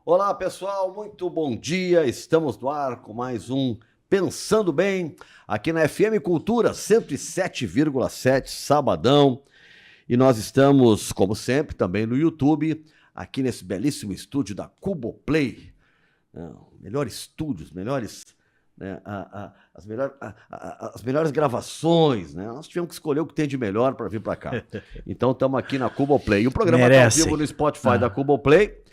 Olá, pessoal, muito bom dia. Estamos no ar com mais um Pensando Bem, aqui na FM Cultura 107,7, sabadão. E nós estamos, como sempre, também no YouTube, aqui nesse belíssimo estúdio da Cuboplay. Melhores estúdios, as melhores gravações, né? Nós tivemos que escolher o que tem de melhor para vir para cá. Então estamos aqui na Cuboplay. E o programa está ao vivo no Spotify da Cuboplay.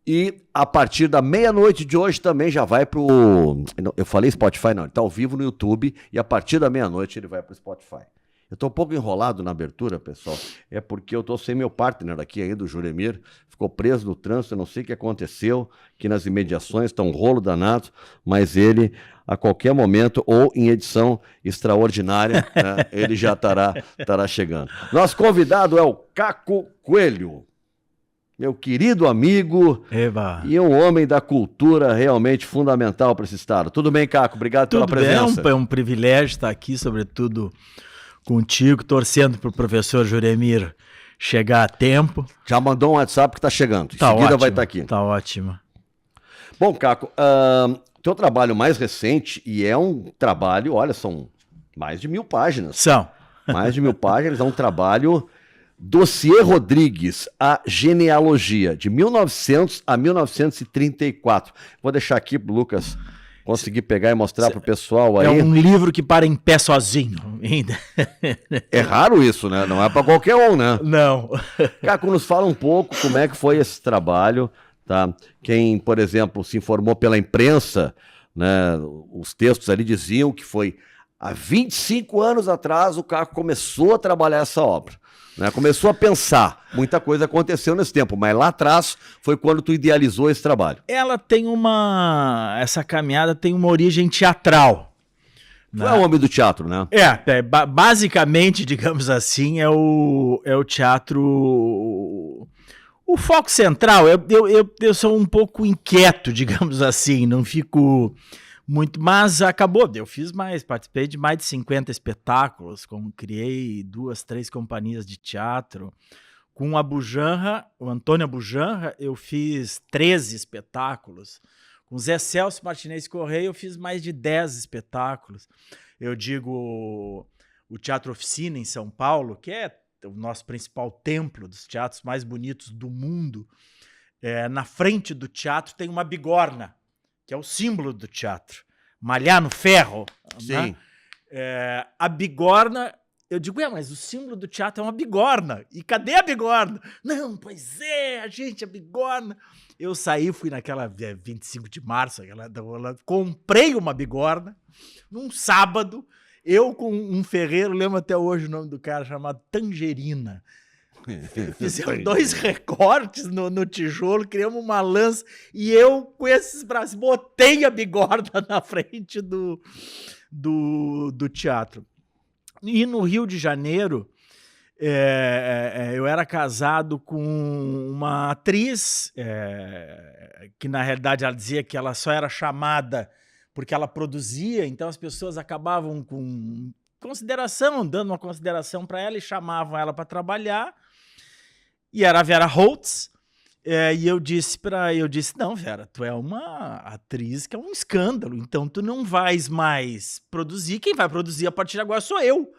E a partir da meia-noite de hoje também já vai pro... Eu falei Spotify, não, ele tá ao vivo no YouTube e a partir da meia-noite ele vai pro Spotify. Eu tô um pouco enrolado na abertura, pessoal, é porque eu tô sem meu partner aqui ainda, o Juremir, ficou preso no trânsito, eu não sei o que aconteceu, que nas imediações tá um rolo danado, mas ele, a qualquer momento, ou em edição extraordinária, né, ele já estará chegando. Nosso convidado é o Caco Coelho. Meu querido amigo. Eba. E um homem da cultura realmente fundamental para esse estado. Tudo bem, Caco? Obrigado pela presença. É um privilégio estar aqui, sobretudo contigo, torcendo para o professor Juremir chegar a tempo. Já mandou um WhatsApp que está chegando. Em seguida ótimo, vai estar aqui. Tá ótimo. Bom, Caco, teu trabalho mais recente, e é um trabalho, olha, são mais de 1000 páginas. São. Mais de 1000 páginas, é um trabalho... Dossiê Rodrigues, a genealogia, de 1900 a 1934. Vou deixar aqui pro Lucas conseguir pegar e mostrar pro pessoal aí. É um livro que para em pé sozinho ainda. É raro isso, né? Não é para qualquer um, né? Não. Caco, nos fala um pouco como é que foi esse trabalho, tá? Quem, por exemplo, se informou pela imprensa, né? Os textos ali diziam que foi há 25 anos atrás o Caco começou a trabalhar essa obra. Né? Começou a pensar, muita coisa aconteceu nesse tempo, mas lá atrás foi quando tu idealizou esse trabalho. Ela tem essa caminhada tem uma origem teatral. Tu é o homem do teatro, né? Basicamente, digamos assim, é o teatro, o foco central. Eu sou um pouco inquieto, digamos assim, não fico... muito, mas acabou, eu fiz mais, participei de mais de 50 espetáculos, criei 2, 3 companhias de teatro, com o Antônio Abujanra, eu fiz 13 espetáculos, com Zé Celso Martinez Correia eu fiz mais de 10 espetáculos, eu digo o Teatro Oficina em São Paulo, que é o nosso principal templo dos teatros mais bonitos do mundo, na frente do teatro tem uma bigorna, que é o símbolo do teatro, malhar no ferro. Sim. Né? A bigorna, eu digo, mas o símbolo do teatro é uma bigorna, e cadê a bigorna? Não, pois é, a bigorna. Eu saí, fui naquela 25 de março, comprei uma bigorna, num sábado, eu com um ferreiro, lembro até hoje o nome do cara, chamado Tangerina. Fizemos 2 recortes no tijolo, criamos uma lança e eu com esses braços botei a bigorna na frente do teatro. E no Rio de Janeiro eu era casado com uma atriz que na realidade ela dizia que ela só era chamada porque ela produzia, então as pessoas acabavam com consideração, dando uma consideração para ela e chamavam ela para trabalhar. E era a Vera Holtz, e eu disse, não, Vera, tu é uma atriz que é um escândalo, então tu não vais mais produzir, quem vai produzir a partir de agora sou eu.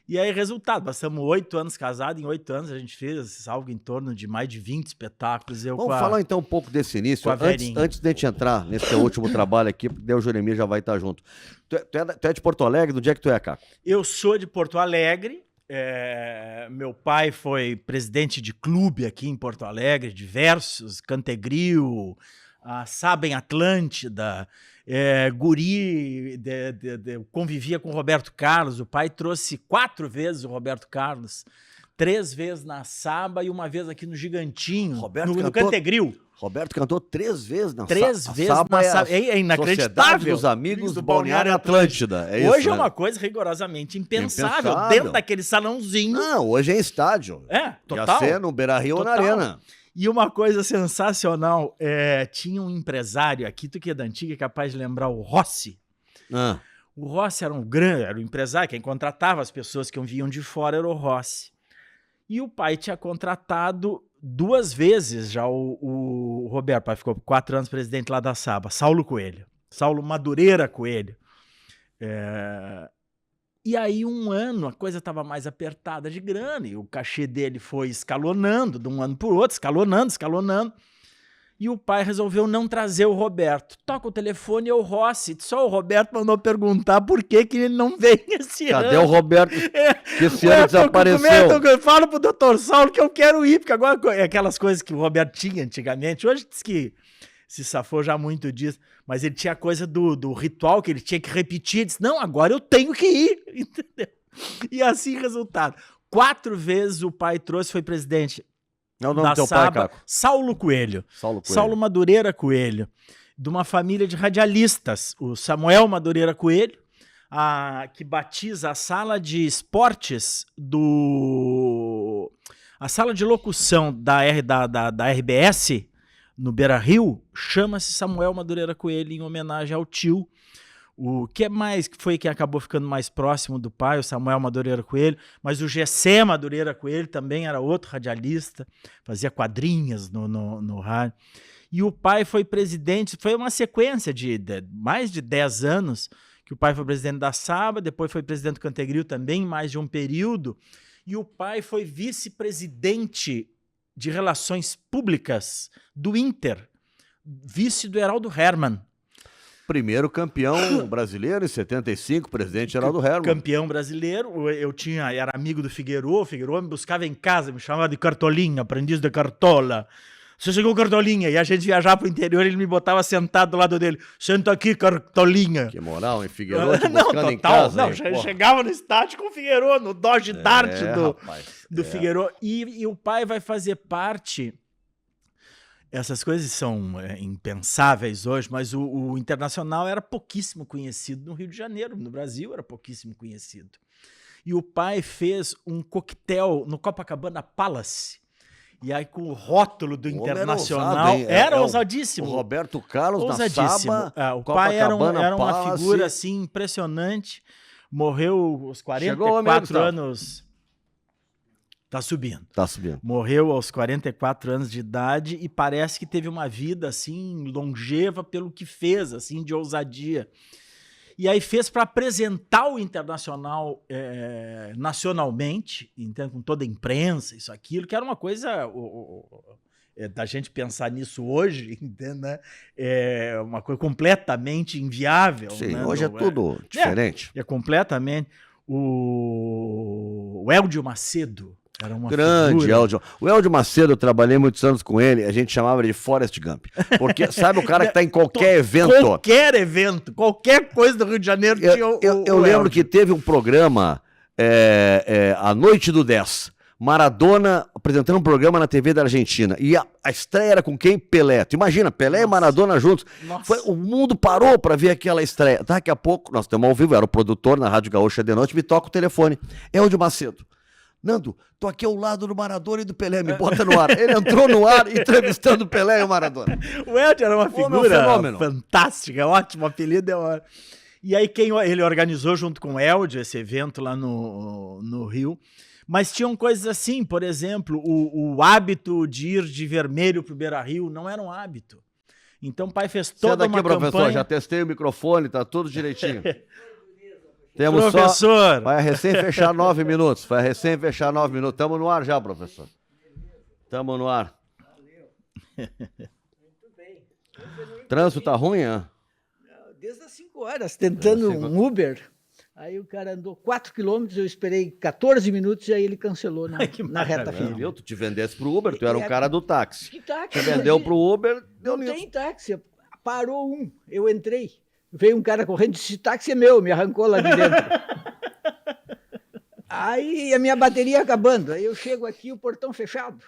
E aí, resultado, passamos 8 anos casados, em 8 anos a gente fez algo em torno de mais de 20 espetáculos. Vamos falar então um pouco desse início, antes de a gente entrar nesse teu último trabalho aqui, porque daí o Juremir já vai estar junto. Tu é de Porto Alegre? Do dia que tu é, Caco? Eu sou de Porto Alegre. Meu pai foi presidente de clube aqui em Porto Alegre, diversos, Cantegril, a Sabem Atlântida, guri, convivia com o Roberto Carlos, o pai trouxe 4 vezes o Roberto Carlos, 3 vezes na Saba e uma vez aqui no Gigantinho, no Cantegril. Roberto cantou 3 vezes na Saba. 3 vezes na Saba. É inacreditável. Sociedade dos Amigos do Balneário Atlântida. É hoje isso, é uma coisa rigorosamente impensável. Dentro daquele salãozinho. Não, hoje é em estádio. Total. Já ser no Beira-Rio ou na Arena. E uma coisa sensacional, tinha um empresário aqui, tu que é da antiga, é capaz de lembrar o Rossi. O Rossi era um empresário, quem contratava as pessoas que vinham de fora era o Rossi. E o pai tinha contratado 2 vezes já o Roberto, pai, ficou 4 anos presidente lá da Saba, Saulo Madureira Coelho. E aí, um ano, a coisa estava mais apertada de grana, e o cachê dele foi escalonando, de um ano para o outro, escalonando. E o pai resolveu não trazer o Roberto. Toca o telefone, é o Rossi. Só o Roberto mandou perguntar por que ele não vem esse ano. Cadê o Roberto? Que esse ano desapareceu. Eu falo pro doutor Saulo que eu quero ir, porque agora é aquelas coisas que o Roberto tinha antigamente. Hoje diz que se safou já muito disso. Mas ele tinha a coisa do ritual que ele tinha que repetir. Ele disse, não, agora eu tenho que ir. Entendeu? E assim, resultado. 4 vezes o pai trouxe, foi presidente é o nome do teu pai, Caco? Saulo Coelho. Saulo Madureira Coelho. De uma família de radialistas. O Samuel Madureira Coelho, que batiza a sala de esportes a sala de locução da RBS, no Beira-Rio, chama-se Samuel Madureira Coelho, em homenagem ao tio. O que foi quem acabou ficando mais próximo do pai, o Samuel Madureira Coelho, mas o Gessé Madureira Coelho também era outro radialista, fazia quadrinhas no rádio. E o pai foi presidente, foi uma sequência de mais de 10 anos que o pai foi presidente da Saba, depois foi presidente do Cantegril também, mais de um período, e o pai foi vice-presidente de Relações Públicas do Inter, vice do Heraldo Hermann. Primeiro campeão brasileiro em 75, presidente Heraldo Hermann. Campeão brasileiro, era amigo do Figueiredo, o Figueiredo me buscava em casa, me chamava de Cartolinha, aprendiz de Cartola. Você chegou, Cartolinha, e a gente viajava pro interior, ele me botava sentado do lado dele. Senta aqui, Cartolinha. Que moral, hein? Figueiredo te buscando em casa. Não, chegava no estádio com o Figueiredo, no Dodge Dart do Figueiredo. E o pai vai fazer parte... Essas coisas são impensáveis hoje, mas o Internacional era pouquíssimo conhecido no Rio de Janeiro, no Brasil era pouquíssimo conhecido. E o pai fez um coquetel no Copacabana Palace, e aí com o rótulo do Internacional, era ousadíssimo. O Roberto Carlos na Saba, o pai era uma figura assim impressionante, morreu aos 44 anos... Tá subindo. Morreu aos 44 anos de idade e parece que teve uma vida assim longeva pelo que fez, assim, de ousadia. E aí fez para apresentar o Internacional nacionalmente, entende? Com toda a imprensa, isso, aquilo, que era uma coisa... da gente pensar nisso hoje, entende, né? É uma coisa completamente inviável. Sim, né? Hoje é tudo diferente. É completamente... O Héldio Macedo era uma grande figura. Héldio. O Héldio Macedo, eu trabalhei muitos anos com ele, a gente chamava ele de Forrest Gump. Porque sabe o cara que está em qualquer evento? Qualquer evento, qualquer coisa do Rio de Janeiro tinha eu lembro que teve um programa, A Noite do 10, Maradona apresentando um programa na TV da Argentina. E a estreia era com quem? Pelé. Tu imagina, Pelé e Maradona juntos. O mundo parou para ver aquela estreia. Daqui a pouco, nós estamos ao vivo, era o produtor na Rádio Gaúcha de noite, me toca o telefone. Héldio Macedo. Nando, tô aqui ao lado do Maradona e do Pelé, me bota no ar. Ele entrou no ar entrevistando o Pelé e o Maradona. O Héldio era uma figura fantástica, ótimo, apelido é hora. E aí ele organizou junto com o Héldio esse evento lá no Rio. Mas tinham coisas assim, por exemplo, o hábito de ir de vermelho pro Beira-Rio não era um hábito. Então o pai fez toda uma campanha... professor, já testei o microfone, tá tudo direitinho. Temos professor! Vai recém fechar 9 minutos, Estamos no ar já, professor. Estamos no ar. Muito bem. Trânsito tá ruim, hein? Desde as 5 horas, tentando um Uber... Aí o cara andou 4 quilômetros, eu esperei 14 minutos e aí ele cancelou na reta final. Tu te vendesse pro Uber, tu era um cara do táxi. Que táxi? Te vendeu pro Uber, deu não nisso. Tem táxi. Parou eu entrei. Veio um cara correndo, disse, táxi é meu, me arrancou lá de dentro. Aí a minha bateria acabando, aí eu chego aqui, o portão fechado.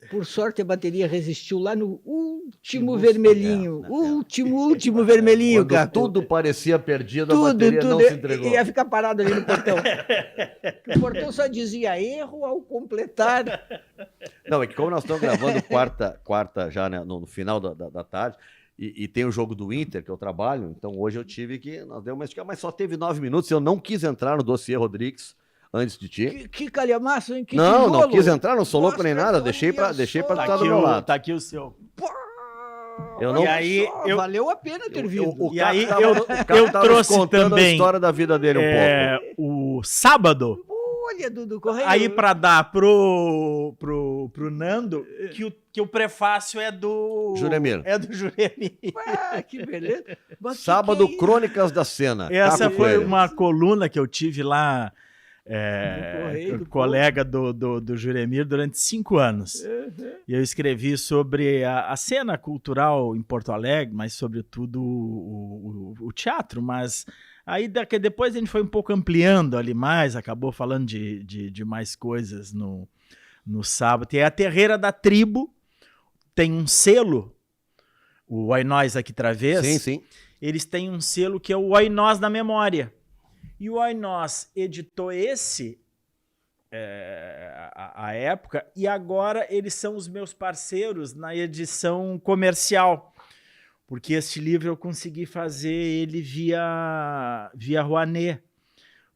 Por sorte, a bateria resistiu lá no último vermelhinho. Último vermelhinho, cara. Tudo parecia perdido, a bateria não se entregou. Ia ficar parado ali no portão. O portão só dizia erro ao completar. Não, é que como nós estamos gravando quarta já, né, no final da tarde, e tem o jogo do Inter, que eu trabalho, então hoje eu tive que... Nós demos uma esticada, mas só teve 9 minutos, eu não quis entrar no dossiê Rodrigues. antes de ti. Que calhamaço, hein? Que não tijolo. quis entrar, não sou louco Nossa, nem nada, olha deixei pra só. estar do meu lado. Tá aqui o seu. Pô, Eu não- E aí, valeu a pena ter vindo. O E Caco aí, tava- eu o Caco tava trouxe contando também, a história da vida dele um pouco. O sábado, Olha, do Correio. aí pra dar pro Nando, que o prefácio é do... Juremir. É do Juremir. Ah, que beleza. Mas Sábado, que é Crônicas da Cena. Essa Caco foi Coelho. uma coluna que eu tive lá, Correio do colega do Juremir, durante 5 anos. Uhum. E eu escrevi sobre a cena cultural em Porto Alegre, mas sobretudo o teatro. Mas aí depois a gente foi um pouco ampliando ali mais, acabou falando de mais coisas no sábado. Tem a Terreira da Tribo, tem um selo, o Oi Nós Aqui Travês. Sim, sim. Eles têm um selo que é o Oi Nós na Memória. E o Oi Nós editou esse a época, e agora eles são os meus parceiros na edição comercial, porque este livro eu consegui fazer ele via Rouanet,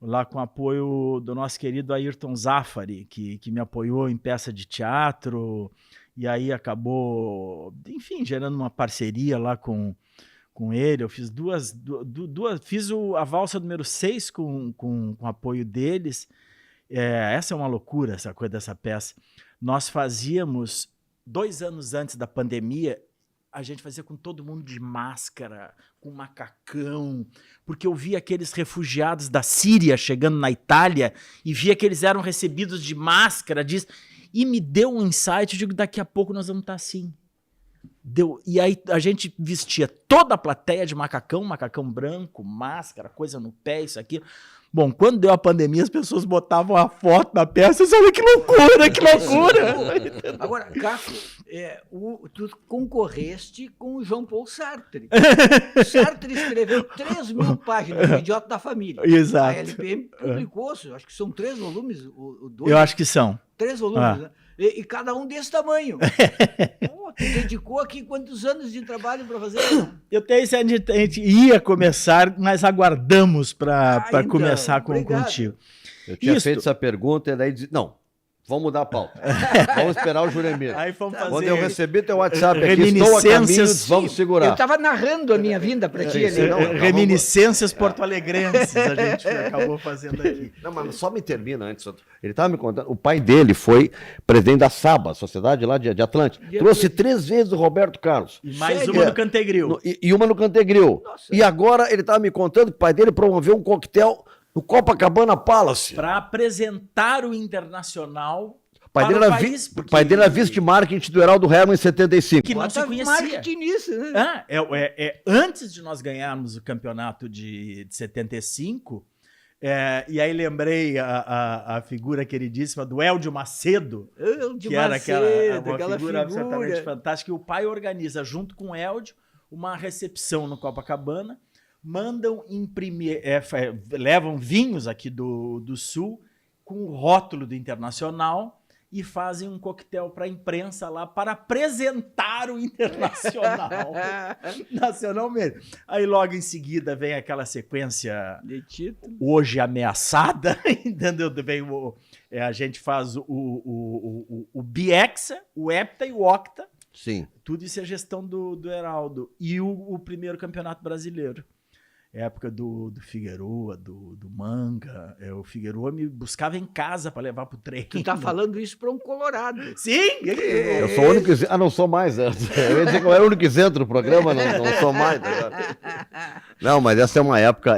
lá com apoio do nosso querido Ayrton Zafari, que me apoiou em peça de teatro, e aí acabou, enfim, gerando uma parceria lá com ele. Eu fiz fiz a valsa número 6 com apoio deles. Essa é uma loucura, essa coisa dessa peça. Nós fazíamos, 2 anos antes da pandemia, a gente fazia com todo mundo de máscara, com macacão, porque eu via aqueles refugiados da Síria chegando na Itália e via que eles eram recebidos de máscara, e me deu um insight, eu digo, daqui a pouco nós vamos estar assim. E aí a gente vestia toda a plateia de macacão branco, máscara, coisa no pé, isso aqui. Bom, quando deu a pandemia, as pessoas botavam a foto na peça e olha que loucura, que loucura! Agora, Caco, tu concorreste com o João Paul Sartre. Sartre escreveu 3.000 páginas do Idiota da Família. Exato. A LPM publicou, acho que são 3 volumes. Eu acho que são. 3 volumes, né? E cada um desse tamanho. Pô, tu dedicou aqui quantos anos de trabalho para fazer? Eu tenho esse, a gente ia começar, mas aguardamos para então, começar obrigado. contigo. Eu tinha feito essa pergunta e daí disse, não, vamos mudar a pauta. Vamos esperar o Juremir. Aí fomos fazer... Quando eu recebi teu WhatsApp aqui, estou a caminho, vamos segurar. Eu estava narrando a minha vinda para ti ali. Não, Reminiscências porto-alegrenses a gente acabou fazendo aqui. Não, mas só me termina antes. Ele estava me contando, o pai dele foi presidente da SABA, a sociedade lá de Atlântico. Trouxe 3 vezes o Roberto Carlos. E mais uma no Cantegril. E uma no Cantegril. Nossa. E agora ele estava me contando que o pai dele promoveu um coquetel no Copacabana Palace. Para apresentar o Internacional Pai para dele o era país. Porque... pai dele era vice de marketing do Heraldo Herman em 75. Que não se Bota conhecia. marketing nisso, né? Antes de nós ganharmos o campeonato de 75, e aí lembrei a figura queridíssima do Héldio Macedo, De que era aquela figura figura absolutamente fantástica. E o pai organiza, junto com o Héldio, uma recepção no Copacabana, mandam imprimir, levam vinhos aqui do Sul, com o rótulo do Internacional, e fazem um coquetel para a imprensa lá para apresentar o Internacional. Nacional mesmo. Aí logo em seguida vem aquela sequência de título. Hoje ameaçada, entendeu? Vem a gente faz o Biexa, o Hepta e o Octa. Sim. Tudo isso é gestão do Heraldo. E o primeiro campeonato brasileiro. Época do Figueroa, do Manga. O Figueroa me buscava em casa para levar pro treino. Tu tá falando isso para um colorado. Sim! Eu sou o único isento. Ah, não sou mais. Eu ia dizer que eu era o único isento no programa, não sou mais. Não, mas essa é uma época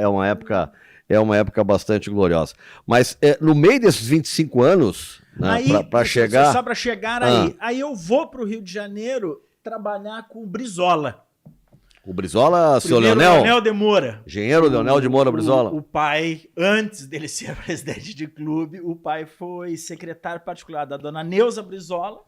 bastante gloriosa. Mas no meio desses 25 anos, né, para chegar... Só para chegar aí eu vou pro Rio de Janeiro trabalhar com o Brizola. O Brizola, seu Leonel? Leonel de Moura. Engenheiro Leonel de Moura Brizola. O pai, antes dele ser presidente de clube, o pai foi secretário particular da dona Neuza Brizola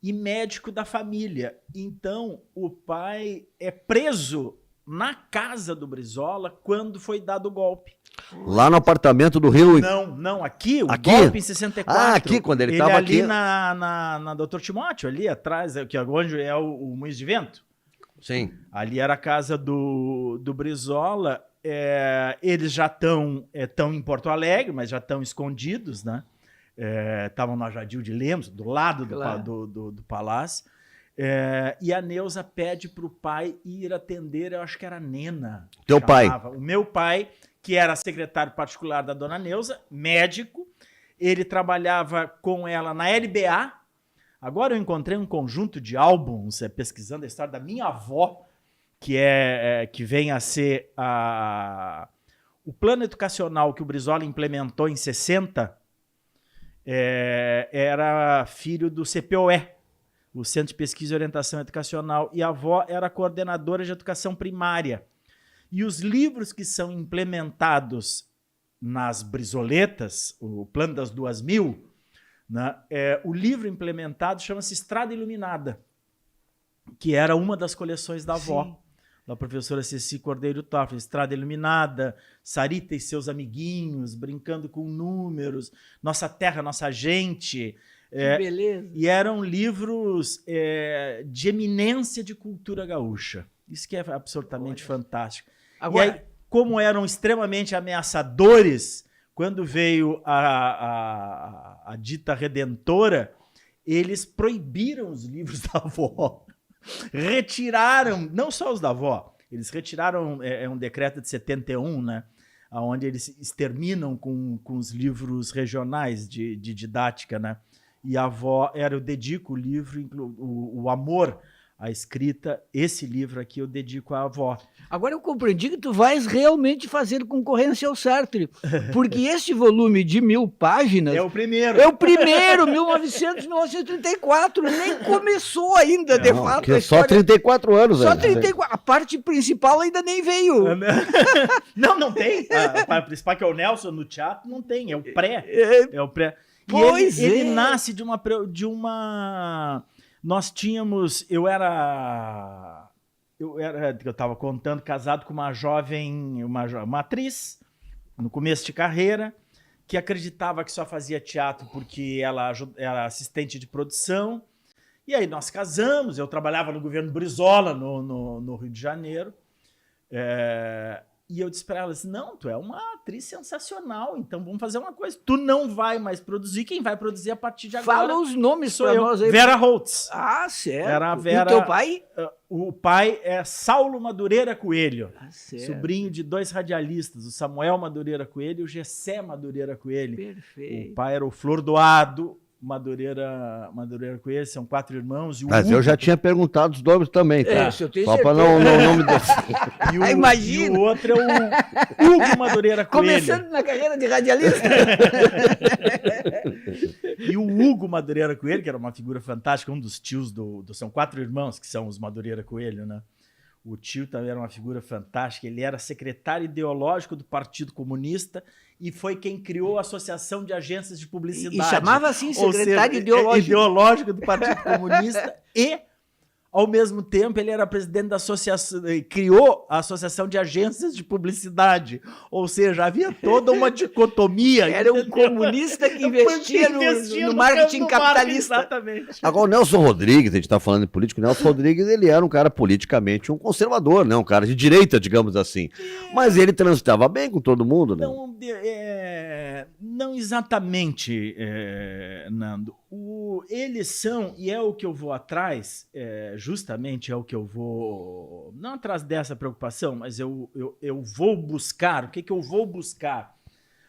e médico da família. Então, o pai é preso na casa do Brizola quando foi dado o golpe. Lá no apartamento do Rio? Não, aqui, golpe em 64. Ah, aqui, quando ele estava aqui. Ali na Dr. Timóteo, ali atrás, onde é o Moinhos de Vento. Sim. Ali era a casa do Brizola. eles já estão em Porto Alegre, mas já estão escondidos, né? Estavam na Jadil de Lemos, do lado do palácio. E a Neuza pede para o pai ir atender, eu acho que era a Nena. Teu pai? O meu pai, que era secretário particular da dona Neuza, médico. Ele trabalhava com ela na LBA. Agora eu encontrei um conjunto de álbuns pesquisando a história da minha avó, que vem a ser o plano educacional que o Brizola implementou em 60, era filho do CPOE, o Centro de Pesquisa e Orientação Educacional, e a avó era coordenadora de educação primária. E os livros que são implementados nas brizoletas, o Plano das 2000, né, o livro implementado chama-se Estrada Iluminada, que era uma das coleções da avó. Sim. Da professora Ceci Cordeiro Toffoli, Estrada Iluminada, Sarita e seus amiguinhos, brincando com números, Nossa Terra, Nossa Gente. Que beleza. E eram livros de eminência de cultura gaúcha. Isso que é absolutamente fantástico. Agora, e aí, como eram extremamente ameaçadores, quando veio a dita redentora, eles proibiram os livros da avó. Retiraram, não só os da avó, eles retiraram, um decreto de 71, né, onde eles exterminam com os livros regionais de didática, né, e a avó eu dedico o livro, o amor à escrita, esse livro aqui eu dedico à avó. Agora eu compreendi que tu vais realmente fazer concorrência ao Sartre, porque este volume de 1000 páginas... É o primeiro. 1900, 1934, nem começou ainda, de fato. A história... Só 34 anos. Só 34, a parte principal ainda nem veio. Não tem. A parte principal, que é o Nelson no teatro, não tem, é o pré. É o pré. E ele nasce de uma... Nós tínhamos... Eu estava contando, casado com uma jovem, uma atriz, no começo de carreira, que acreditava que só fazia teatro porque ela era assistente de produção. E aí nós casamos, eu trabalhava no governo Brizola, no Rio de Janeiro. E eu disse para ela assim, não, tu é uma atriz sensacional, então vamos fazer uma coisa. Tu não vai mais produzir, quem vai produzir a partir de agora... Fala os nomes para nós aí. Vera Holtz. Ah, certo. Era a Vera, e o teu pai? O pai é Saulo Madureira Coelho, certo. Sobrinho de 2 radialistas, o Samuel Madureira Coelho e o Gessé Madureira Coelho. Perfeito. O pai era o Flordoado Madureira Coelho, são 4 irmãos. Mas Hugo, eu já tinha perguntado os nomes também, tá? Isso, eu tenho só para não nome desse. Imagina. E o outro é o Hugo Madureira Coelho. Começando na carreira de radialista. E o Hugo Madureira Coelho, que era uma figura fantástica, um dos tios são 4 irmãos que são os Madureira Coelho, né? O tio também era uma figura fantástica, ele era secretário ideológico do Partido Comunista e foi quem criou a Associação de Agências de Publicidade. E chamava assim, secretário ideológico do Partido Comunista e, ao mesmo tempo, ele era presidente da associação, criou a Associação de Agências de Publicidade. Ou seja, havia toda uma dicotomia. Era um comunista que investia no marketing capitalista. Exatamente. Agora, o Nelson Rodrigues, a gente está falando de político, o Nelson Rodrigues, ele era um cara politicamente um conservador, né? Um cara de direita, digamos assim. Mas ele transitava bem com todo mundo, né? Não exatamente, Nando. Eles são, e é o que eu vou atrás, justamente é o que eu vou... Não atrás dessa preocupação, mas eu vou buscar. O que eu vou buscar?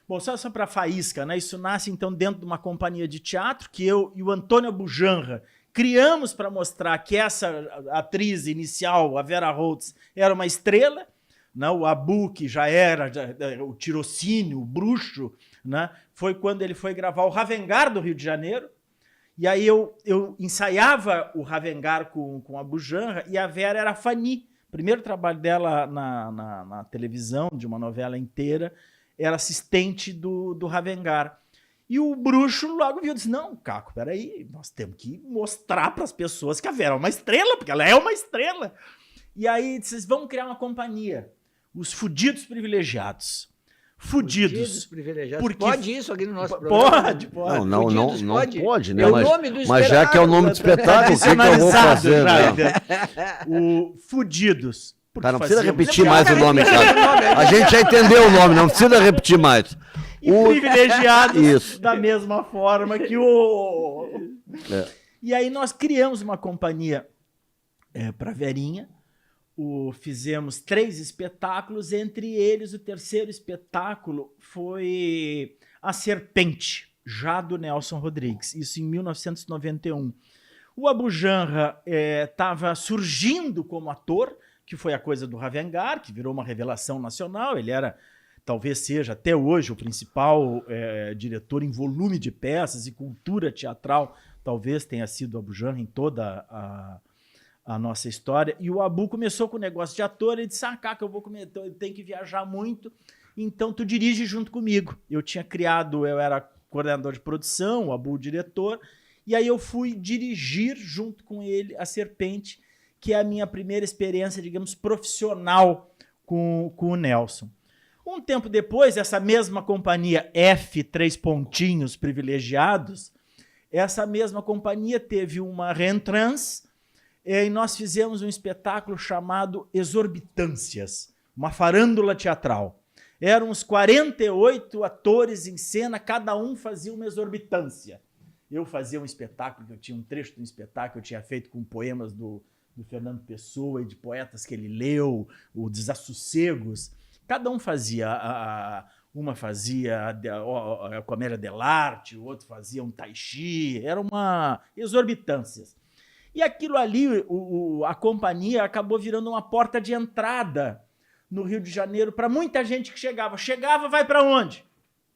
Bom, só para faísca, né? Isso nasce, então, dentro de uma companhia de teatro que eu e o Antônio Abujanra criamos para mostrar que essa atriz inicial, a Vera Holtz, era uma estrela, né? O Abu, que já era o tirocínio, o bruxo, né? Foi quando ele foi gravar o Ravengar do Rio de Janeiro. E aí eu ensaiava o Ravengar com a Bujanra e a Vera era a Fanny. O primeiro trabalho dela na televisão, de uma novela inteira, era assistente do Ravengar. E o bruxo logo viu e disse, não, Caco, peraí, nós temos que mostrar para as pessoas que a Vera é uma estrela, porque ela é uma estrela. E aí disse, vamos criar uma companhia, os Fudidos Privilegiados. Fudidos Privilegiados. Porque... Pode isso aqui no nosso programa? Pode. Não pode, né? É o nome do mas já que é o nome do espetáculo, o que eu vou fazer? O Fudidos. Tá, não precisa repetir mais o nome, cara. A gente já entendeu o nome, não precisa repetir mais. E privilegiados da mesma forma que o... E aí nós criamos uma companhia para Verinha, fizemos 3 espetáculos, entre eles o terceiro espetáculo foi A Serpente, já do Nelson Rodrigues, isso em 1991. O Abujamra estava surgindo como ator, que foi a coisa do Ravengar, que virou uma revelação nacional. Ele era, talvez seja até hoje, o principal diretor em volume de peças e cultura teatral, talvez tenha sido o Abujamra em toda a nossa história. E o Abu começou com o negócio de ator, ele disse, Caca, eu tenho que viajar muito, então tu dirige junto comigo. Eu era coordenador de produção, o Abu o diretor, e aí eu fui dirigir junto com ele A Serpente, que é a minha primeira experiência, digamos, profissional com o Nelson. Um tempo depois, essa mesma companhia F3 Privilegiados, essa mesma companhia teve uma reentrance e nós fizemos um espetáculo chamado Exorbitâncias, uma farândula teatral. Eram uns 48 atores em cena, cada um fazia uma exorbitância. Eu fazia um espetáculo, eu tinha um trecho de um espetáculo que eu tinha feito com poemas do Fernando Pessoa e de poetas que ele leu, o Desassossegos. Cada um fazia, uma fazia a comédia dell'arte, o outro fazia um tai chi, era uma exorbitâncias. E aquilo ali, a companhia acabou virando uma porta de entrada no Rio de Janeiro para muita gente que chegava. Chegava, vai para onde?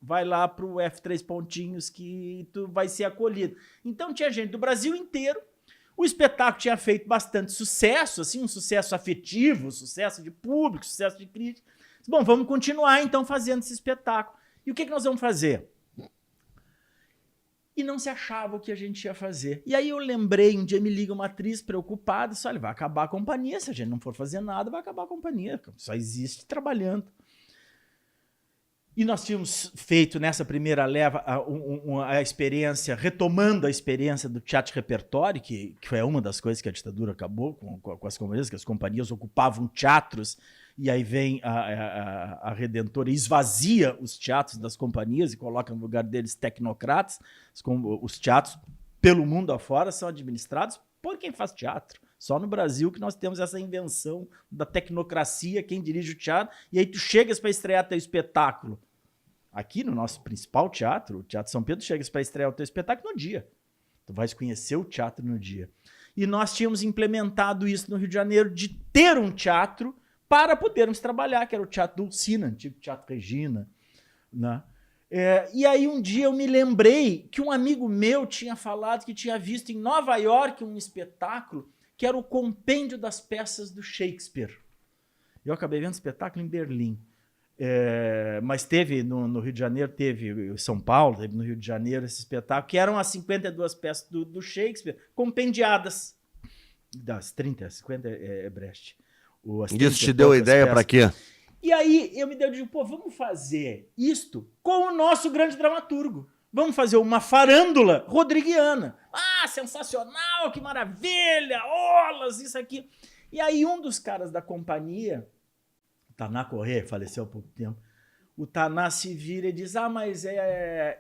Vai lá para o F3 que tu vai ser acolhido. Então tinha gente do Brasil inteiro. O espetáculo tinha feito bastante sucesso, assim, um sucesso afetivo, sucesso de público, sucesso de crítica. Bom, vamos continuar então fazendo esse espetáculo. E o que nós vamos fazer? E não se achava o que a gente ia fazer. E aí eu lembrei, um dia me liga uma atriz preocupada, disse, olha, vai acabar a companhia, se a gente não for fazer nada, vai acabar a companhia, só existe trabalhando. E nós tínhamos feito nessa primeira leva a experiência, retomando a experiência do teatro repertório, que foi uma das coisas que a ditadura acabou com as companhias, que as companhias ocupavam teatros, e aí vem a Redentora e esvazia os teatros das companhias e coloca no lugar deles tecnocratas. Os teatros, pelo mundo afora, são administrados por quem faz teatro. Só no Brasil que nós temos essa invenção da tecnocracia, quem dirige o teatro, e aí tu chegas para estrear teu espetáculo. Aqui no nosso principal teatro, o Teatro São Pedro, chegas para estrear o teu espetáculo no dia. Tu vais conhecer o teatro no dia. E nós tínhamos implementado isso no Rio de Janeiro, de ter um teatro para podermos trabalhar, que era o Teatro Dulcina, antigo Teatro Regina, né? E aí um dia eu me lembrei que um amigo meu tinha falado que tinha visto em Nova York um espetáculo que era o compêndio das peças do Shakespeare. Eu acabei vendo espetáculo em Berlim. Mas teve no Rio de Janeiro, teve em São Paulo, teve no Rio de Janeiro esse espetáculo, que eram as 52 peças do Shakespeare, compendiadas. Das 30, 50 Brecht. Isso te deu ideia para quê? E aí eu me dei, pô, vamos fazer isto com o nosso grande dramaturgo. Vamos fazer uma farândula rodriguiana. Ah, sensacional, que maravilha, olas, isso aqui. E aí um dos caras da companhia, o Taná Corrêa, faleceu há pouco tempo, o Taná se vira e diz, mas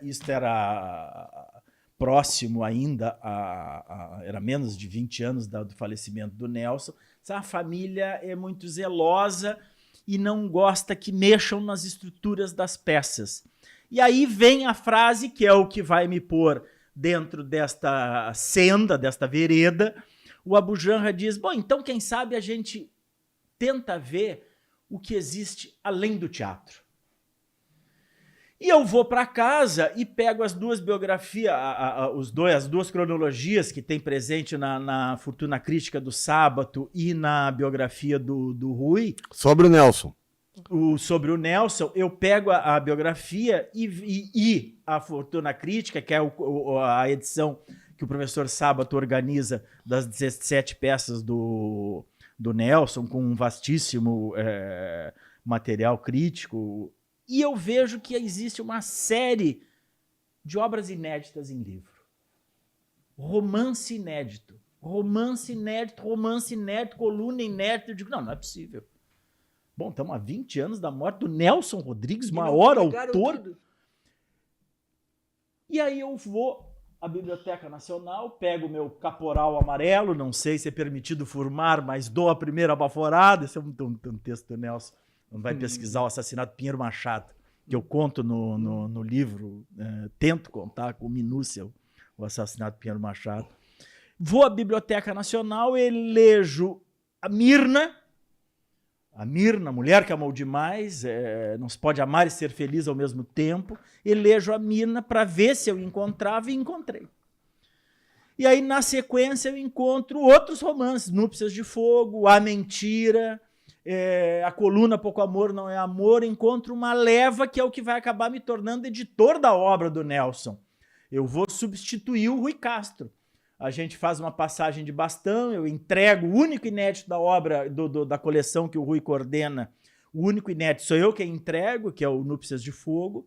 isto era próximo ainda, era menos de 20 anos do falecimento do Nelson, a família é muito zelosa e não gosta que mexam nas estruturas das peças. E aí vem a frase, que é o que vai me pôr dentro desta senda, desta vereda. O Abujamra diz, bom, então quem sabe a gente tenta ver o que existe além do teatro. E eu vou para casa e pego as duas biografias, as duas cronologias que tem presente na Fortuna Crítica do Sábato e na biografia do Rui. Sobre o Nelson. Sobre o Nelson, eu pego a biografia e a Fortuna Crítica, que é a edição que o professor Sábato organiza das 17 peças do Nelson, com um vastíssimo material crítico. E eu vejo que existe uma série de obras inéditas em livro. Romance inédito, coluna inédita. Eu digo, não é possível. Bom, estamos há 20 anos da morte do Nelson Rodrigues, maior autor. Tudo. E aí eu vou à Biblioteca Nacional, pego o meu caporal amarelo, não sei se é permitido fumar, mas dou a primeira baforada. Esse é um texto do Nelson. Não vai pesquisar o assassinato de Pinheiro Machado, que eu conto no livro, tento contar com minúcia o assassinato de Pinheiro Machado. Vou à Biblioteca Nacional, elejo a Mirna, mulher que amou demais, não se pode amar e ser feliz ao mesmo tempo, elejo a Mirna para ver se eu encontrava e encontrei. E aí, na sequência, eu encontro outros romances, Núpcias de Fogo, A Mentira, A Coluna Pouco Amor Não é Amor, encontro uma leva que é o que vai acabar me tornando editor da obra do Nelson. Eu vou substituir o Rui Castro. A gente faz uma passagem de bastão, eu entrego o único inédito da obra, da coleção que o Rui coordena, o único inédito sou eu quem entrego, que é o Núpcias de Fogo,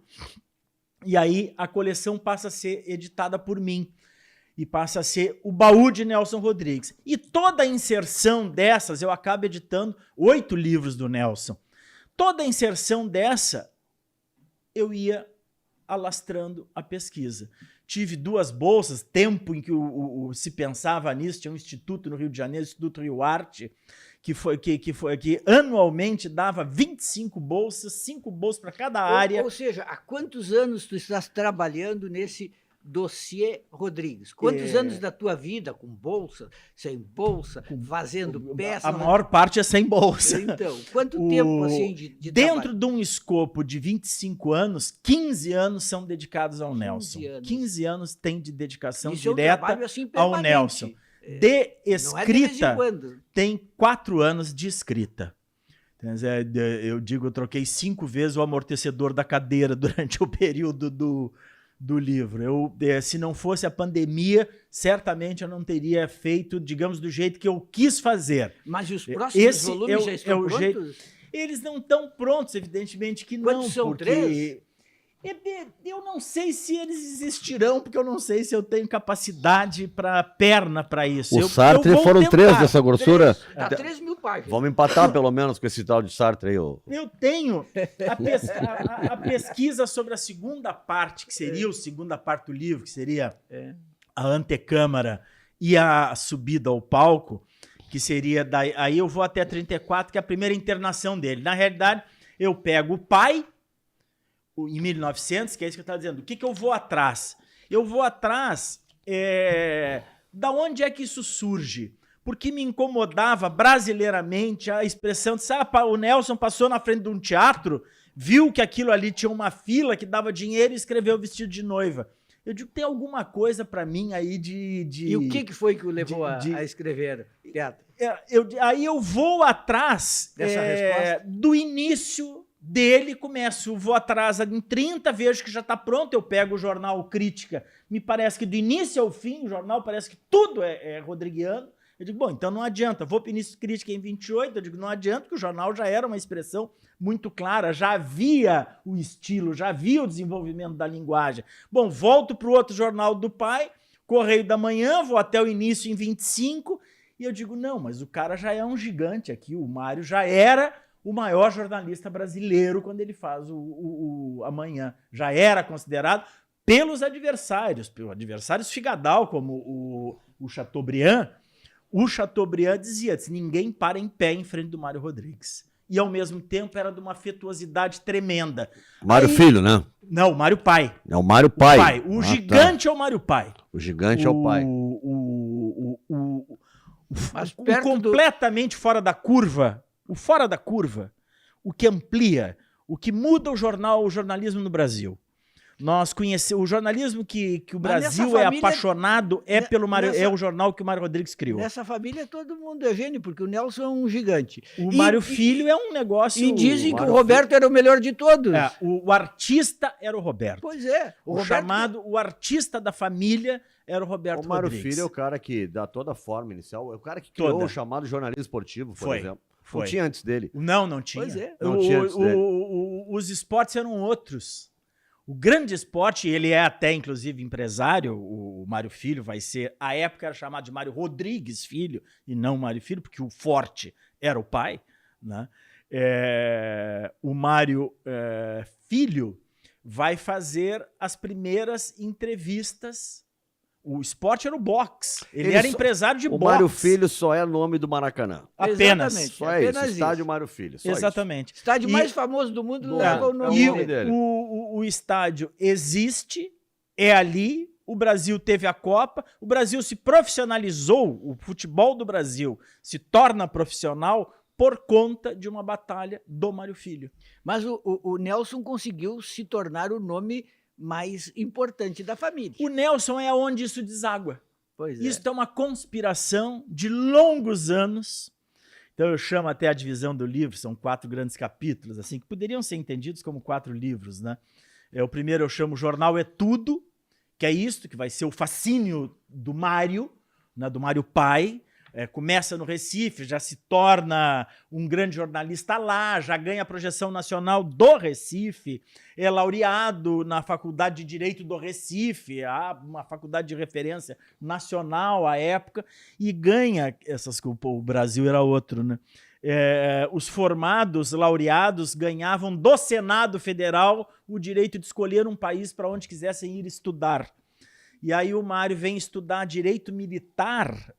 e aí a coleção passa a ser editada por mim, e passa a ser o Baú de Nelson Rodrigues. E toda a inserção dessas, eu acabo editando 8 livros do Nelson, toda a inserção dessa, eu ia alastrando a pesquisa. Tive 2 bolsas, tempo em que se pensava nisso, tinha um instituto no Rio de Janeiro, o Instituto Rio Arte, que anualmente dava 25 bolsas, 5 bolsas para cada área. Ou seja, há quantos anos tu estás trabalhando nesse dossiê Rodrigues? Quantos anos da tua vida, com bolsa, sem bolsa, fazendo peça? A maior parte é sem bolsa. Então, quanto tempo assim de dentro trabalho? de um escopo de 25 anos, 15 anos são dedicados ao Nelson. 15 anos tem de dedicação direta assim, ao Nelson. De escrita, tem 4 anos de escrita. Eu digo, eu troquei 5 vezes o amortecedor da cadeira durante o período do livro. Se não fosse a pandemia, certamente eu não teria feito, digamos, do jeito que eu quis fazer. Mas os próximos volumes já estão prontos? Eles não estão prontos, evidentemente que Quantos não. São 3? Eu não sei se eles existirão, porque eu não sei se eu tenho capacidade perna para isso. O Sartre foram tentar. 3 dessa grossura? Dá 3 mil páginas. Vamos empatar pelo menos com esse tal de Sartre aí. Eu tenho a pesquisa sobre a segunda parte, que seria a segunda parte do livro, que seria a antecâmara e a subida ao palco, que seria aí eu vou até 34, que é a primeira internação dele. Na realidade, eu pego o pai em 1900, que é isso que eu estava dizendo. O que eu vou atrás? Eu vou atrás da onde é que isso surge? Porque me incomodava brasileiramente a expressão de, o Nelson passou na frente de um teatro, viu que aquilo ali tinha uma fila que dava dinheiro e escreveu Vestido de Noiva. Eu digo, tem alguma coisa para mim aí de... E o que foi que o levou a escrever teatro? Aí eu vou atrás dessa resposta do início dele, vou atrás em 30, vejo que já está pronto, eu pego o jornal Crítica, me parece que do início ao fim, o jornal parece que tudo é rodriguiano. Eu digo, bom, então não adianta, vou para o início Crítica em 28, eu digo, não adianta, porque o jornal já era uma expressão muito clara, já havia o estilo, já havia o desenvolvimento da linguagem. Bom, volto para o outro jornal do pai, Correio da Manhã, vou até o início em 25, e eu digo, não, mas o cara já é um gigante aqui, o Mário já era o maior jornalista brasileiro quando ele faz o Amanhã. Já era considerado pelos adversários Figadal, como o Chateaubriand. O Chateaubriand dizia, ninguém para em pé em frente do Mário Rodrigues. E, ao mesmo tempo, era de uma afetuosidade tremenda. Mário Filho, né? Não, o Mário Pai. É o Mário Pai. O gigante é o Mário Pai. O gigante é o pai. Completamente fora da curva, o que amplia, o que muda o jornalismo no Brasil. Nós conhecemos o jornalismo que o Brasil família, é apaixonado é o jornal que o Mário Rodrigues criou. Nessa família todo mundo é gênio, porque o Nelson é um gigante. O Mário Filho é um negócio... E dizem que o Roberto era o melhor de todos. O artista era o Roberto. Pois é. O artista da família era o Roberto Rodrigues. O Mário Filho é o cara que dá toda a forma inicial, é o cara que criou o chamado jornalismo esportivo, por exemplo. Não tinha antes dele. Não tinha. Pois é. Não tinha antes dele. Os esportes eram outros. O grande esporte, ele é até, inclusive, empresário, o Mário Filho vai ser, à época era chamado de Mário Rodrigues Filho, e não Mário Filho, porque o forte era o pai, né? o Mário Filho vai fazer as primeiras entrevistas. O esporte era o boxe. Ele era empresário de boxe. O Mário Filho só é nome do Maracanã. Apenas. Exatamente, Só é isso. Estádio Mário Filho. Só Exatamente. Isso. Estádio mais famoso do mundo leva o nome dele. O estádio existe, é ali. O Brasil teve a Copa. O Brasil se profissionalizou. O futebol do Brasil se torna profissional por conta de uma batalha do Mário Filho. Mas o Nelson conseguiu se tornar o nome mais importante da família. O Nelson é onde isso deságua. Pois Isso é uma conspiração de longos anos. Então eu chamo até a divisão do livro, são 4 grandes capítulos, assim, que poderiam ser entendidos como 4 livros, né? O primeiro eu chamo Jornal é Tudo, que é isto, que vai ser o fascínio do Mário, né, do Mário pai. Começa no Recife, já se torna um grande jornalista lá, já ganha a projeção nacional do Recife, é laureado na Faculdade de Direito do Recife, uma faculdade de referência nacional à época, e ganha o Brasil era outro, né? Os formados, laureados, ganhavam do Senado Federal o direito de escolher um país para onde quisessem ir estudar. E aí o Mário vem estudar direito militar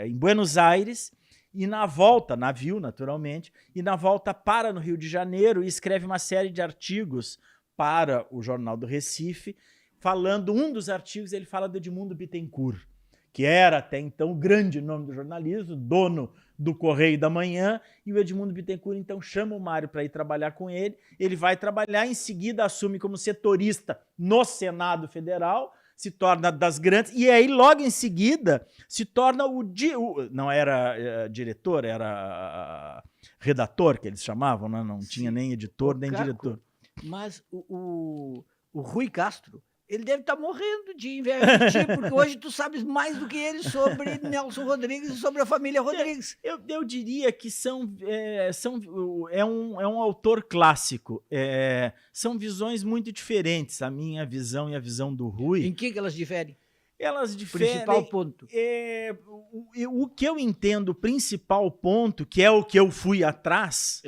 em Buenos Aires, e na volta, navio naturalmente, e na volta para no Rio de Janeiro e escreve uma série de artigos para o Jornal do Recife, falando, um dos artigos ele fala do Edmundo Bittencourt, que era até então o grande nome do jornalismo, dono do Correio da Manhã, e o Edmundo Bittencourt então chama o Mário para ir trabalhar com ele vai trabalhar, em seguida assume como setorista no Senado Federal, se torna das grandes, e aí logo em seguida se torna não era diretor, era redator, que eles chamavam, né? Não tinha nem editor, nem diretor. Mas o Rui Castro, ele deve estar morrendo de inveja de ti, porque hoje tu sabes mais do que ele sobre Nelson Rodrigues e sobre a família Rodrigues. Eu diria que é um autor clássico. São visões muito diferentes, a minha visão e a visão do Rui. Em que elas diferem? Elas diferem. Principal ponto. O que eu entendo, o principal ponto, que é o que eu fui atrás,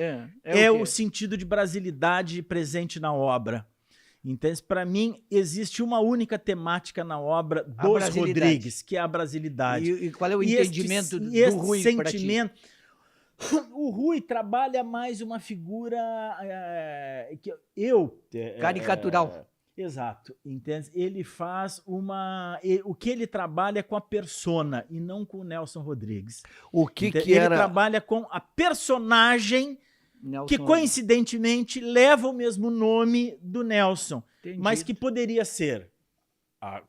é o sentido de brasilidade presente na obra. Então, para mim, existe uma única temática na obra dos Rodrigues, que é a brasilidade. E qual é o entendimento do Rui para ti? O Rui trabalha mais uma figura caricatural. Exato, entende? Ele faz o que ele trabalha é com a persona e não com o Nelson Rodrigues. Ele trabalha com a personagem Nelson, que coincidentemente leva o mesmo nome do Nelson, mas que poderia ser,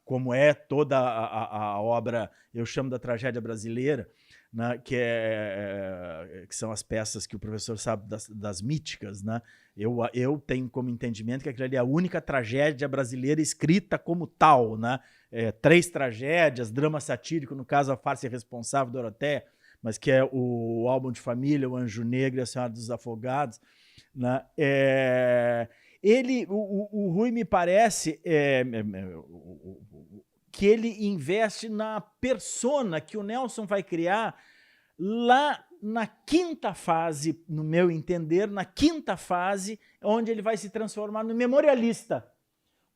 como é toda a obra, eu chamo da tragédia brasileira, né, que são as peças que o professor sabe das míticas, né? Eu tenho como entendimento que aquilo ali é a única tragédia brasileira escrita como tal, né? 3 tragédias, drama satírico, no caso A Farsa Irresponsável, Doroteia, mas que é o Álbum de Família, O Anjo Negro e A Senhora dos Afogados, né? O Rui me parece que ele investe na persona que o Nelson vai criar lá na 5ª fase, no meu entender, na 5ª fase, onde ele vai se transformar no memorialista.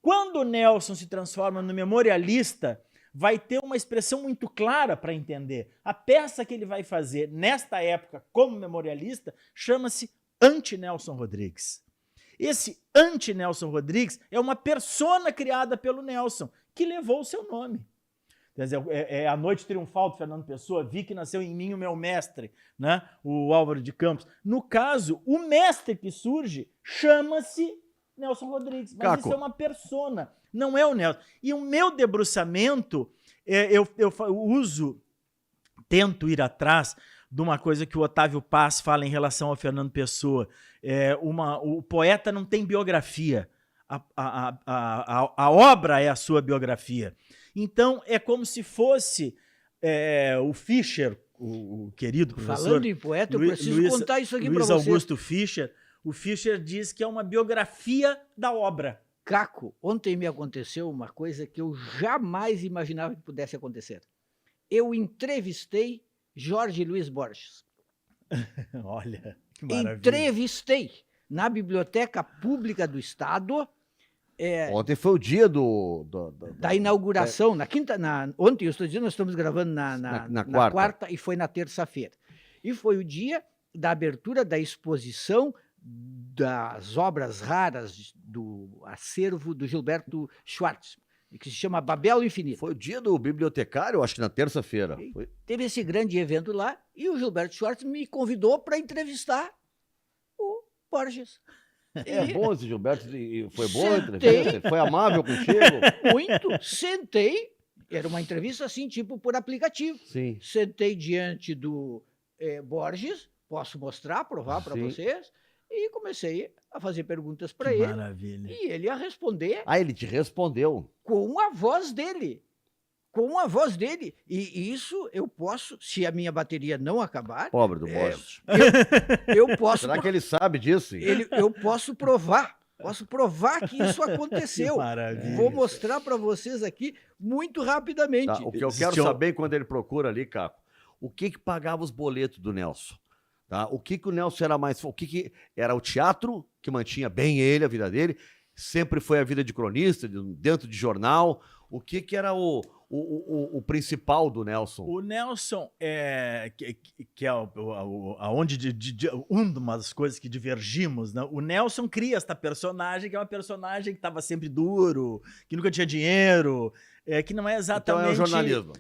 Quando o Nelson se transforma no memorialista, vai ter uma expressão muito clara para entender. A peça que ele vai fazer nesta época como memorialista chama-se Anti-Nelson Rodrigues. Esse Anti-Nelson Rodrigues é uma persona criada pelo Nelson, que levou o seu nome. Quer dizer, A Noite Triunfal de Fernando Pessoa, Vi que nasceu em mim o meu mestre, né? O Álvaro de Campos. No caso, o mestre que surge chama-se Nelson Rodrigues, mas Caco, isso é uma persona, não é o Nelson. E o meu debruçamento, eu tento ir atrás de uma coisa que o Otávio Paz fala em relação ao Fernando Pessoa. O poeta não tem biografia, a obra é a sua biografia. Então, é como se fosse o Fischer, o querido professor... Falando em poeta, eu preciso contar isso aqui para você. Luiz Augusto Fischer. O Fischer diz que é uma biografia da obra. Caco, ontem me aconteceu uma coisa que eu jamais imaginava que pudesse acontecer. Eu entrevistei Jorge Luiz Borges. Olha... entrevistei na Biblioteca Pública do Estado. Ontem foi o dia da inauguração, ontem, eu estou dizendo, nós estamos gravando na quarta e foi na terça-feira. E foi o dia da abertura da exposição das obras raras do acervo do Gilberto Schwartz, que se chama Babel Infinito. Foi o dia do bibliotecário, acho que na terça-feira. Teve esse grande evento lá e o Gilberto Schwartz me convidou para entrevistar o Borges. Bom esse Gilberto, foi boa a entrevista? Foi amável contigo? Muito, sentei, era uma entrevista assim, tipo por aplicativo. Sim. Sentei diante do Borges, posso mostrar, provar para vocês, e comecei a fazer perguntas para ele. Maravilha. E ele ia responder. Ele te respondeu. Com a voz dele. Com a voz dele. E isso eu posso, se a minha bateria não acabar... Pobre do Borges. Eu posso... Será que ele sabe disso? Eu posso provar. Posso provar que isso aconteceu. Que maravilha. Vou mostrar para vocês aqui muito rapidamente. Tá, o que eu quero saber quando ele procura ali, Caco, o que pagava os boletos do Nelson? Tá? O que o Nelson era mais... O que era o teatro que mantinha bem ele, a vida dele? Sempre foi a vida de cronista, dentro de jornal. O que era o principal do Nelson? O Nelson, que é aonde uma das coisas que divergimos, né? O Nelson cria esta personagem, que é uma personagem que estava sempre duro, que nunca tinha dinheiro, que não é exatamente... Então é o jornalismo.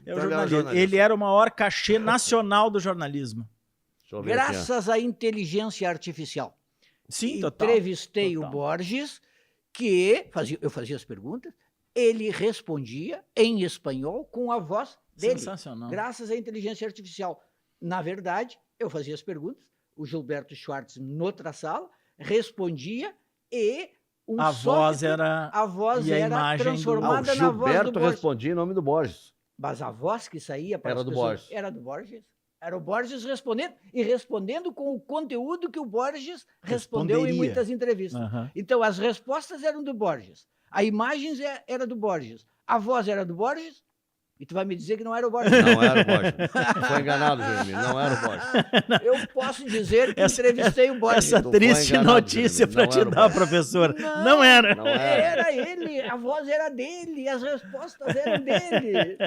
Ele era o maior cachê nacional do jornalismo. Graças à inteligência artificial. Sim, total. Entrevistei o Borges, que eu fazia as perguntas, ele respondia em espanhol com a voz dele. Sensacional. Graças à inteligência artificial. Na verdade, eu fazia as perguntas, o Gilberto Schwartz, noutra sala, respondia e a voz era transformada na voz do Borges. Gilberto respondia em nome do Borges. Mas a voz que saía para era as do pessoas Borges. Era do Borges. Era o Borges respondendo com o conteúdo que o Borges respondeu em muitas entrevistas. Uhum. Então, as respostas eram do Borges, a imagem era do Borges, a voz era do Borges, e tu vai me dizer que não era o Borges. Não era o Borges. Foi enganado, Jeremy. Não era o Borges. Eu posso dizer que entrevistei o Borges. Essa triste notícia para te dar, professor. Não era. Era ele, a voz era dele, as respostas eram dele.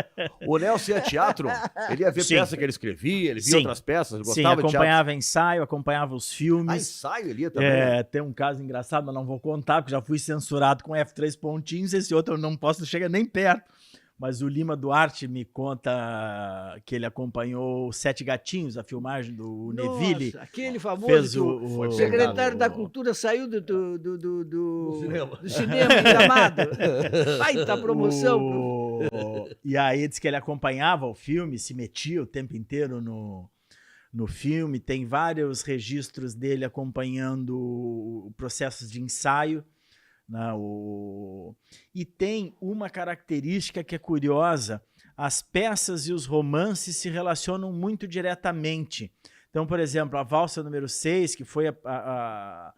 O Nelson ia teatro, ele ia ver peça que ele escrevia, ele via outras peças, gostava de acompanhava ensaio, acompanhava os filmes. Ensaio ele ia também. Tem um caso engraçado, mas não vou contar, porque já fui censurado com F3 pontinhos, esse outro eu não posso chegar nem perto. Mas o Lima Duarte me conta que ele acompanhou Sete Gatinhos, a filmagem do Neville. Aquele famoso fez o secretário da Cultura saiu do cinema em Gramado. Baita promoção. E aí diz que ele acompanhava o filme, se metia o tempo inteiro no filme. Tem vários registros dele acompanhando processos de ensaio. E tem uma característica que é curiosa: as peças e os romances se relacionam muito diretamente. Então, por exemplo, a Valsa número 6, que foi a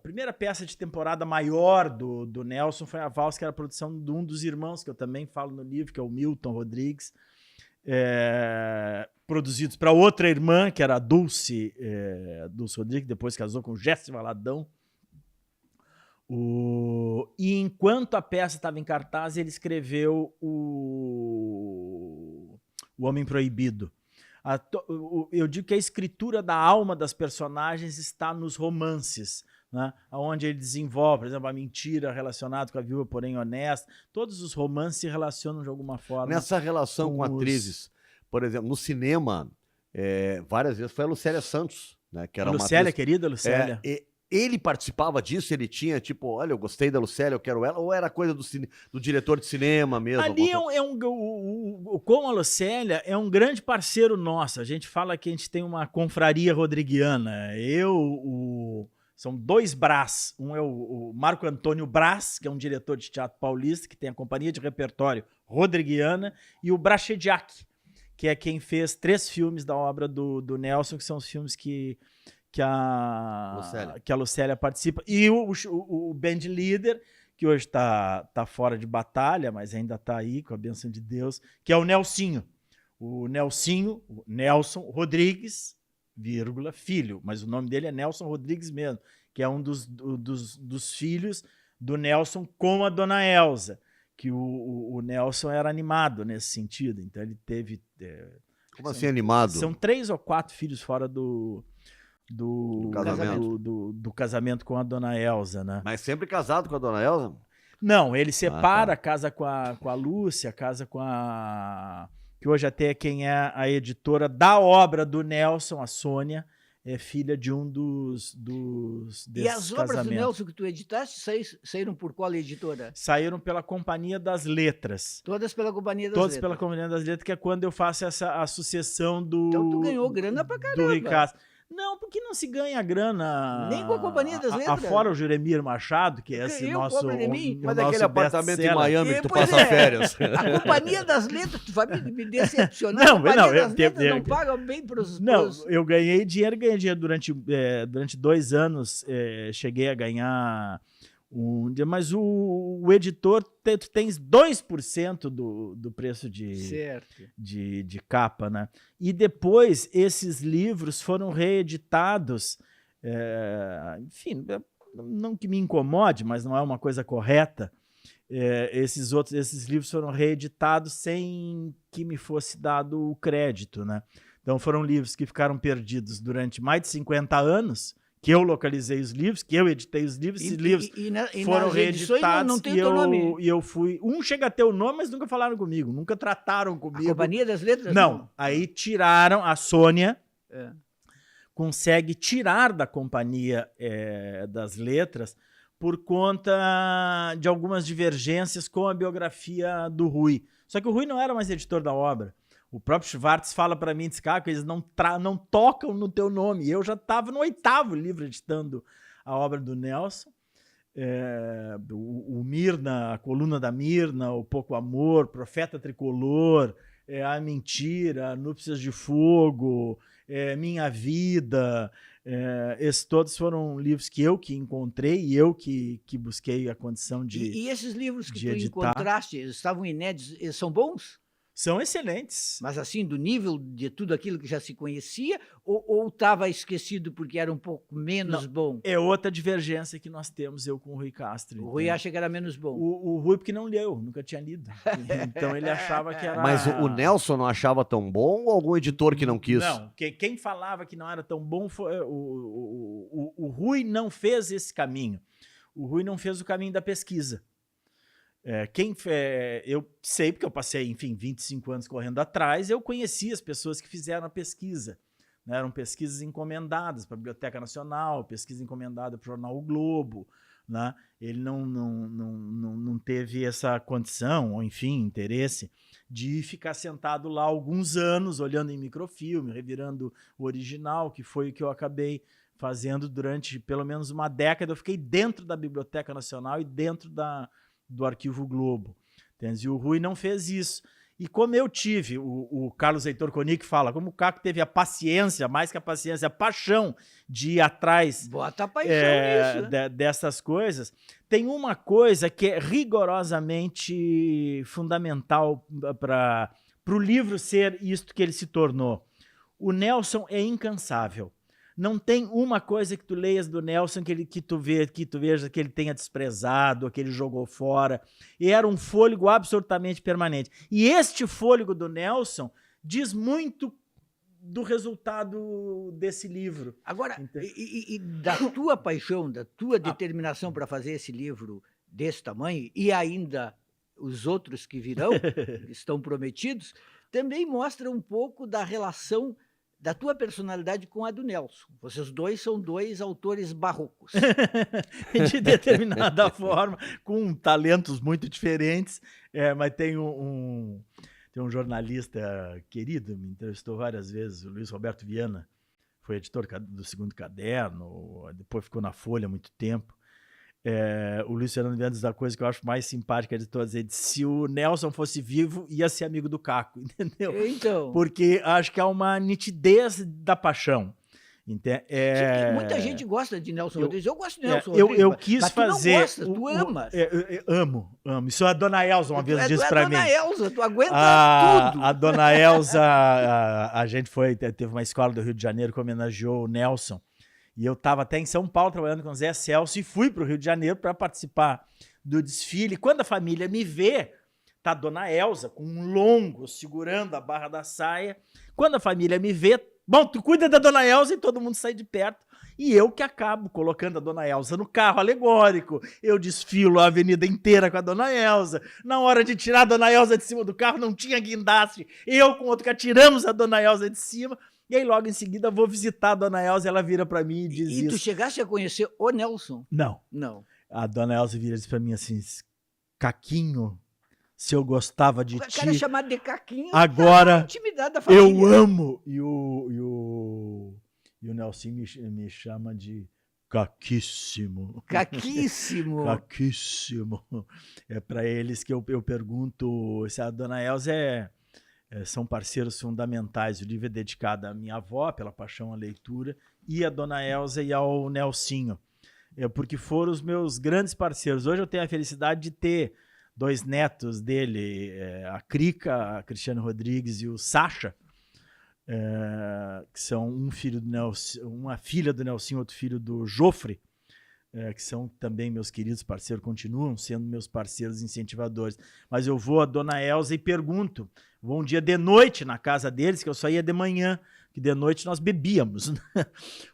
primeira peça de temporada maior do Nelson, foi a Valsa, que era a produção de um dos irmãos, que eu também falo no livro, que é o Milton Rodrigues, produzidos para outra irmã, que era a Dulce Rodrigues, depois casou com o Jesse Valadão. E enquanto a peça estava em cartaz, ele escreveu o Homem Proibido. Eu digo que a escritura da alma das personagens está nos romances, né? Onde ele desenvolve, por exemplo, a mentira relacionada com a viúva, porém honesta. Todos os romances se relacionam de alguma forma. Nessa relação com atrizes, por exemplo, no cinema, várias vezes foi a Lucélia Santos, né? Que era Lucélia, querida Lucélia. Ele participava disso? Ele tinha, tipo, olha, eu gostei da Lucélia, eu quero ela? Ou era coisa do diretor de cinema mesmo? Ali com a Lucélia é um grande parceiro nosso. A gente fala que a gente tem uma confraria rodriguiana. São dois Brás. Um é o Marco Antônio Brás, que é um diretor de teatro paulista, que tem a companhia de repertório rodriguiana, e o Brachediak, que é quem fez 3 filmes da obra do Nelson, que são os filmes que a Lucélia participa, e o band leader, que hoje está fora de batalha, mas ainda está aí, com a bênção de Deus, que é o Nelsinho. O Nelson Rodrigues, vírgula, filho, mas o nome dele é Nelson Rodrigues mesmo, que é um dos filhos do Nelson com a dona Elza, que o Nelson era animado nesse sentido, então ele teve... Como assim animado? São 3 ou 4 filhos fora do casamento com a dona Elza, né? Mas sempre casado com a dona Elza? Não, ele separa, casa com a Lúcia, casa com a... que hoje até quem é a editora da obra do Nelson, a Sônia, é filha de um desses E as obras do Nelson que tu editaste saíram por qual editora? Saíram pela Companhia das Letras. Todas pela Companhia das Letras? Todas pela Companhia das Letras, que é quando eu faço a sucessão do... Então tu ganhou grana pra caramba. Do Ricardo. Não, porque não se ganha grana... Nem com a Companhia das Letras? Afora o Juremir Machado, que é esse nosso... Mas aquele apartamento em Miami que tu passa férias. A Companhia das Letras, tu vai me decepcionar. Não, a Companhia das Letras não paga bem pros... Não, eu ganhei dinheiro durante 2 anos, cheguei a ganhar um dia, mas o editor, tu tens 2% do preço de capa, né? E depois esses livros foram reeditados, enfim, não que me incomode, mas não é uma coisa correta. Esses livros foram reeditados sem que me fosse dado o crédito, né? Então foram livros que ficaram perdidos durante mais de 50 anos, que eu localizei os livros, que eu editei os livros, esses livros foram reeditados não tem o teu nome. E eu fui... Um chega a ter o nome, mas nunca falaram comigo, nunca trataram comigo. A Companhia das Letras? Não. Aí tiraram, a Sônia consegue tirar da Companhia das Letras por conta de algumas divergências com a biografia do Rui. Só que o Rui não era mais editor da obra. O próprio Schwartz fala para mim, diz, que eles não tocam no teu nome. Eu já estava no 8º livro editando a obra do Nelson. O Mirna, a coluna da Mirna, o Pouco Amor, Profeta Tricolor, A Mentira, Núpcias de Fogo, Minha Vida. Esses todos foram livros que eu encontrei e eu que busquei a condição de E esses livros que tu editar. Encontraste, estavam inéditos, eles são bons? São excelentes. Mas assim, do nível de tudo aquilo que já se conhecia, ou estava esquecido porque era um pouco menos bom? É outra divergência que nós temos, eu com o Rui Castro. O Rui acha que era menos bom. O Rui porque não leu, nunca tinha lido. Então ele achava que era... Mas o Nelson não achava tão bom ou algum editor que não quis? Não, quem falava que não era tão bom foi... O Rui não fez esse caminho. O Rui não fez o caminho da pesquisa. Eu sei, porque eu passei, enfim, 25 anos correndo atrás, eu conheci as pessoas que fizeram a pesquisa. Né? Eram pesquisas encomendadas para a Biblioteca Nacional, pesquisa encomendada para o jornal O Globo. Né? Ele não teve essa condição, ou enfim, interesse, de ficar sentado lá alguns anos, olhando em microfilme, revirando o original, que foi o que eu acabei fazendo durante pelo menos uma década. Eu fiquei dentro da Biblioteca Nacional e dentro do Arquivo Globo. E o Rui não fez isso. E como eu tive, o Carlos Heitor Koenig fala, como o Caco teve a paciência, mais que a paciência, a paixão de ir atrás Bota a paixão nisso, né? Dessas coisas, tem uma coisa que é rigorosamente fundamental para o livro ser isto que ele se tornou. O Nelson é incansável. Não tem uma coisa que tu leias do Nelson que tu veja que ele tenha desprezado, que ele jogou fora. E era um fôlego absolutamente permanente. E este fôlego do Nelson diz muito do resultado desse livro. Agora, e da tua paixão, da tua determinação para fazer esse livro desse tamanho, e ainda os outros que virão, que estão prometidos, também mostra um pouco da relação da tua personalidade com a do Nelson. Vocês dois são dois autores barrocos. De determinada forma, com talentos muito diferentes, mas tem um jornalista querido, me entrevistou várias vezes, o Luiz Roberto Viana, foi editor do Segundo Caderno, depois ficou na Folha há muito tempo. O Luiz Fernando Viana diz a coisa que eu acho mais simpática de todas, ele diz, se o Nelson fosse vivo, ia ser amigo do Caco, entendeu? Então. Porque acho que há uma nitidez da paixão. Muita gente gosta de Nelson Rodrigues. Eu gosto de Nelson Rodrigues. Eu quis fazer. Tu não gosta, tu amas. Amo. Isso a dona Elza uma vez disse pra mim. A dona Elza, tu aguenta tudo. A dona Elza, a gente teve uma escola do Rio de Janeiro que homenageou o Nelson. E eu estava até em São Paulo trabalhando com o Zé Celso e fui para o Rio de Janeiro para participar do desfile. Quando a família me vê, tá a dona Elza com um longo segurando a barra da saia. Quando a família me vê, bom, tu cuida da dona Elza e todo mundo sai de perto. E eu que acabo colocando a dona Elza no carro alegórico. Eu desfilo a avenida inteira com a dona Elza. Na hora de tirar a dona Elza de cima do carro, não tinha guindaste. Eu com outro cara tiramos a dona Elza de cima. E aí logo em seguida vou visitar a dona Elza, ela vira para mim e diz isso. E tu chegaste a conhecer o Nelson? Não. A dona Elza vira e diz para mim assim, Caquinho, se eu gostava de ti... O cara é chamado de Caquinho. Agora intimidade da família. Eu amo. E o Nelson me chama de Caquíssimo. Caquíssimo. É para eles que eu pergunto se a dona Elza são parceiros fundamentais. O livro é dedicado à minha avó, pela paixão à leitura, e a dona Elza e ao Nelsinho, porque foram os meus grandes parceiros. Hoje eu tenho a felicidade de ter 2 netos dele, a Crica, a Cristiano Rodrigues e o Sacha, que são um filho do Nelson, uma filha do Nelsinho, outro filho do Jofre, que são também meus queridos parceiros, continuam sendo meus parceiros incentivadores. Mas eu vou a dona Elza e pergunto, vou um dia de noite na casa deles, que eu só ia de manhã, que de noite nós bebíamos.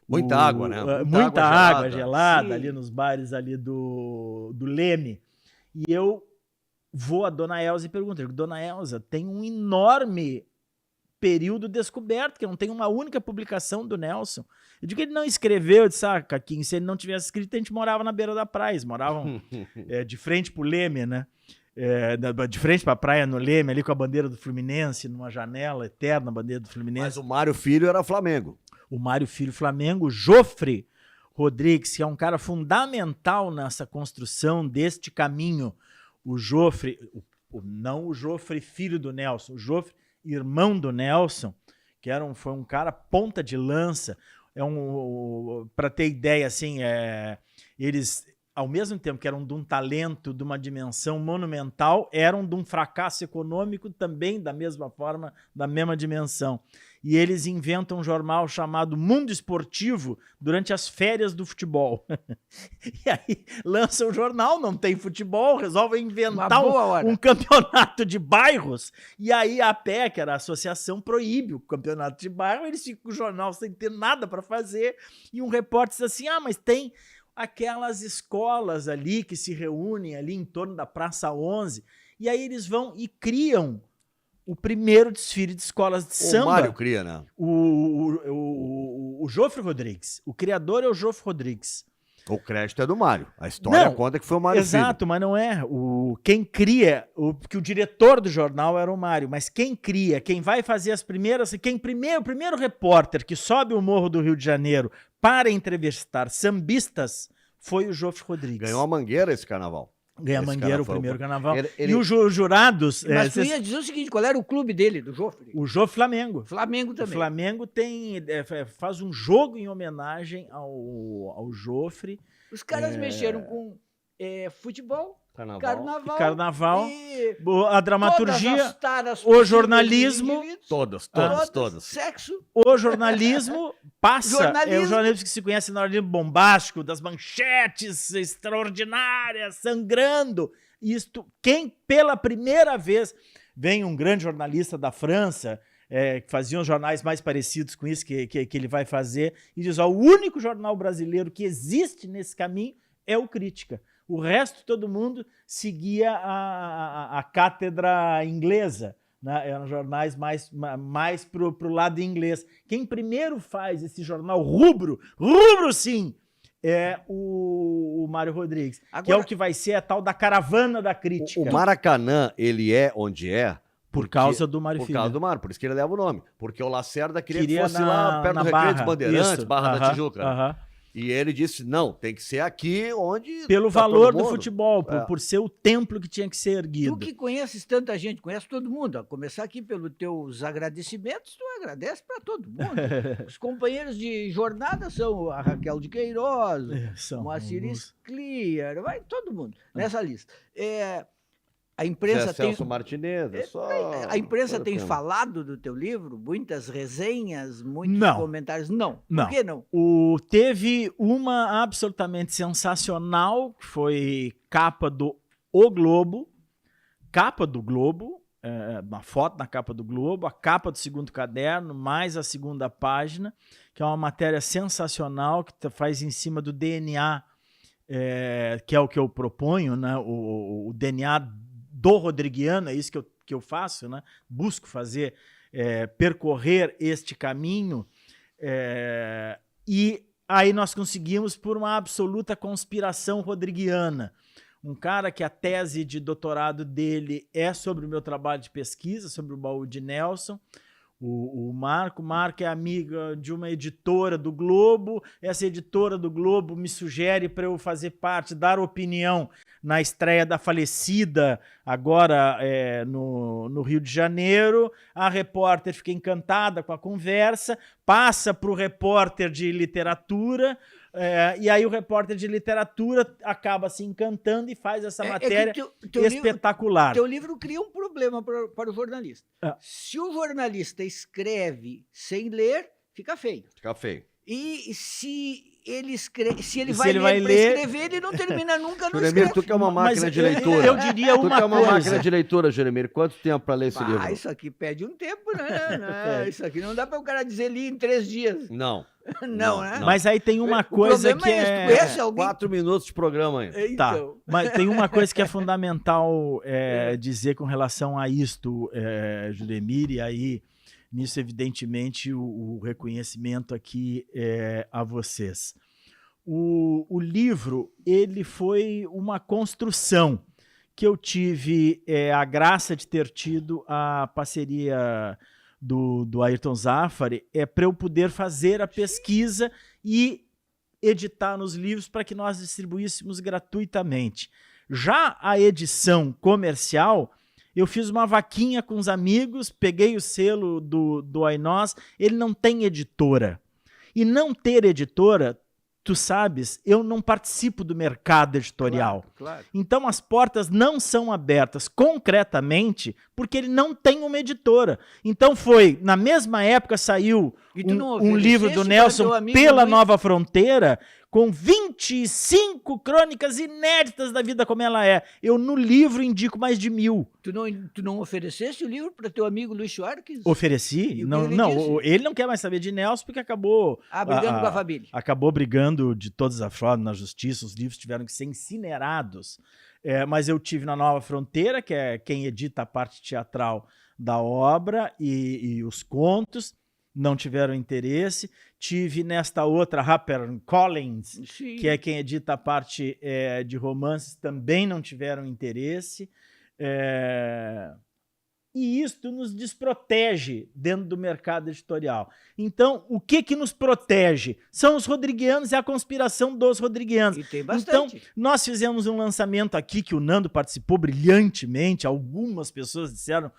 Muita água, né? Muita água gelada ali nos bares ali do Leme. E eu vou a dona Elza e pergunto, dona Elza, tem um enorme período descoberto, que não tem uma única publicação do Nelson. Eu digo que ele não escreveu, eu disse, Caquinho, se ele não tivesse escrito, a gente morava na beira da praia, eles moravam de frente pro Leme, né? De frente pra praia no Leme, ali com a bandeira do Fluminense, numa janela eterna, a bandeira do Fluminense. Mas o Mário Filho era Flamengo. O Mário Filho Flamengo, Jofre Rodrigues, que é um cara fundamental nessa construção deste caminho. O Jofre, não o Jofre filho do Nelson, o Jofre irmão do Nelson, que foi um cara ponta de lança. Para ter ideia, assim, eles, ao mesmo tempo que eram de um talento, de uma dimensão monumental, eram de um fracasso econômico também da mesma forma, da mesma dimensão. E eles inventam um jornal chamado Mundo Esportivo durante as férias do futebol. E aí lançam o jornal, não tem futebol, resolvem inventar um campeonato de bairros. E aí a APE, que era a associação, proíbe o campeonato de bairro, eles ficam com o jornal sem ter nada para fazer. E um repórter diz assim, mas tem aquelas escolas ali que se reúnem ali em torno da Praça 11. E aí eles vão e criam o primeiro desfile de escolas de samba. O Mário cria, né? O Jofre Rodrigues. O criador é o Jofre Rodrigues. O crédito é do Mário. A história conta que foi o Mário Exato, Filho. Mas não é. Quem cria, que o diretor do jornal era o Mário, mas quem cria, quem vai fazer as primeiras, o primeiro repórter que sobe o Morro do Rio de Janeiro para entrevistar sambistas foi o Jofre Rodrigues. Ganhou a Mangueira esse carnaval. Ganha a Mangueira o primeiro carnaval. E os jurados... Mas tu ia dizer o seguinte, qual era o clube dele, do Jofre? O Jofre Flamengo. Flamengo também. O Flamengo faz um jogo em homenagem ao Jofre. Os caras mexeram com futebol, Carnaval, a dramaturgia, o jornalismo, todas. Sexo. O jornalismo passa, o jornalismo que se conhece no jornalismo bombástico, das manchetes extraordinárias, sangrando. Quem pela primeira vez vem um grande jornalista da França, que fazia uns jornais mais parecidos com isso que ele vai fazer, e diz, o único jornal brasileiro que existe nesse caminho é o Crítica. O resto, todo mundo seguia a cátedra inglesa, né? Eram jornais mais pro lado inglês. Quem primeiro faz esse jornal rubro sim, é o Mário Rodrigues. Agora, que é o que vai ser a tal da caravana da crítica. O Maracanã, ele é onde é por causa do Mário Filho. Por causa do Mário, por isso que ele leva o nome. Porque o Lacerda queria que fosse lá perto do Recreio dos Bandeirantes, Barra da Tijuca. E ele disse, não, tem que ser aqui onde... Pelo valor do futebol, por ser o templo que tinha que ser erguido. Tu que conheces tanta gente, conhece todo mundo. A começar aqui pelos teus agradecimentos, tu agradece para todo mundo. Os companheiros de jornada são a Raquel de Queiroz, Moacir Scliar, vai todo mundo nessa lista. A imprensa Celso Martinez, a imprensa tem falado do teu livro, muitas resenhas, muitos comentários. Não. Por que não? Teve uma absolutamente sensacional, que foi capa do O Globo, uma foto na capa do Globo, a capa do segundo caderno, mais a segunda página, que é uma matéria sensacional, que faz em cima do DNA, que é o que eu proponho, né? O DNA do rodriguiano, é isso que eu faço, né? Busco fazer, percorrer este caminho, e aí nós conseguimos por uma absoluta conspiração rodriguiana. Um cara que a tese de doutorado dele é sobre o meu trabalho de pesquisa, sobre o baú de Nelson. O Marco é amiga de uma editora do Globo. Essa editora do Globo me sugere para eu fazer parte, dar opinião na estreia da Falecida, agora no Rio de Janeiro. A repórter fica encantada com a conversa, passa para o repórter de literatura, e aí o repórter de literatura acaba se encantando e faz essa matéria espetacular. Teu livro cria um problema para o jornalista. Se o jornalista escreve sem ler, fica feio. Fica feio. E se ele vai ler para escrever, ele não termina nunca no escreve. Tu que é uma máquina de leitura. Eu diria uma coisa. Tu que é uma máquina de leitura, Jeremir. Quanto tempo para ler esse livro? Isso aqui pede um tempo, né? Isso aqui não dá para o cara dizer li em 3 dias. Não. Não, né? Mas aí tem uma coisa que é... 4 minutos de programa ainda. Então. Tá, mas tem uma coisa que é fundamental dizer com relação a isto, Juremir, e aí nisso evidentemente o reconhecimento aqui a vocês. O livro, ele foi uma construção que eu tive a graça de ter tido a parceria do Ayrton Zafari, para eu poder fazer a pesquisa e editar nos livros para que nós distribuíssemos gratuitamente. Já a edição comercial, eu fiz uma vaquinha com os amigos, peguei o selo do Ainós, ele não tem editora. E não ter editora, tu sabes, eu não participo do mercado editorial. Claro. Então as portas não são abertas concretamente porque ele não tem uma editora. Então na mesma época saiu um livro do Nelson pela Nova Fronteira com 25 crônicas inéditas da vida como ela é. Eu no livro indico mais de 1000. Tu não ofereceste o livro para teu amigo Luiz Schwartz? Ofereci. Ele não quer mais saber de Nelson porque acabou... brigando com a família. Acabou brigando de todas as formas na justiça, os livros tiveram que ser incinerados. Mas eu tive na Nova Fronteira, que é quem edita a parte teatral da obra e os contos, não tiveram interesse. Tive nesta outra, HarperCollins, Sim. que é quem edita a parte de romances, também não tiveram interesse. E isto nos desprotege dentro do mercado editorial. Então, o que nos protege? São os rodriguianos e a conspiração dos rodriguianos. E tem bastante. Então, nós fizemos um lançamento aqui que o Nando participou brilhantemente. Algumas pessoas disseram,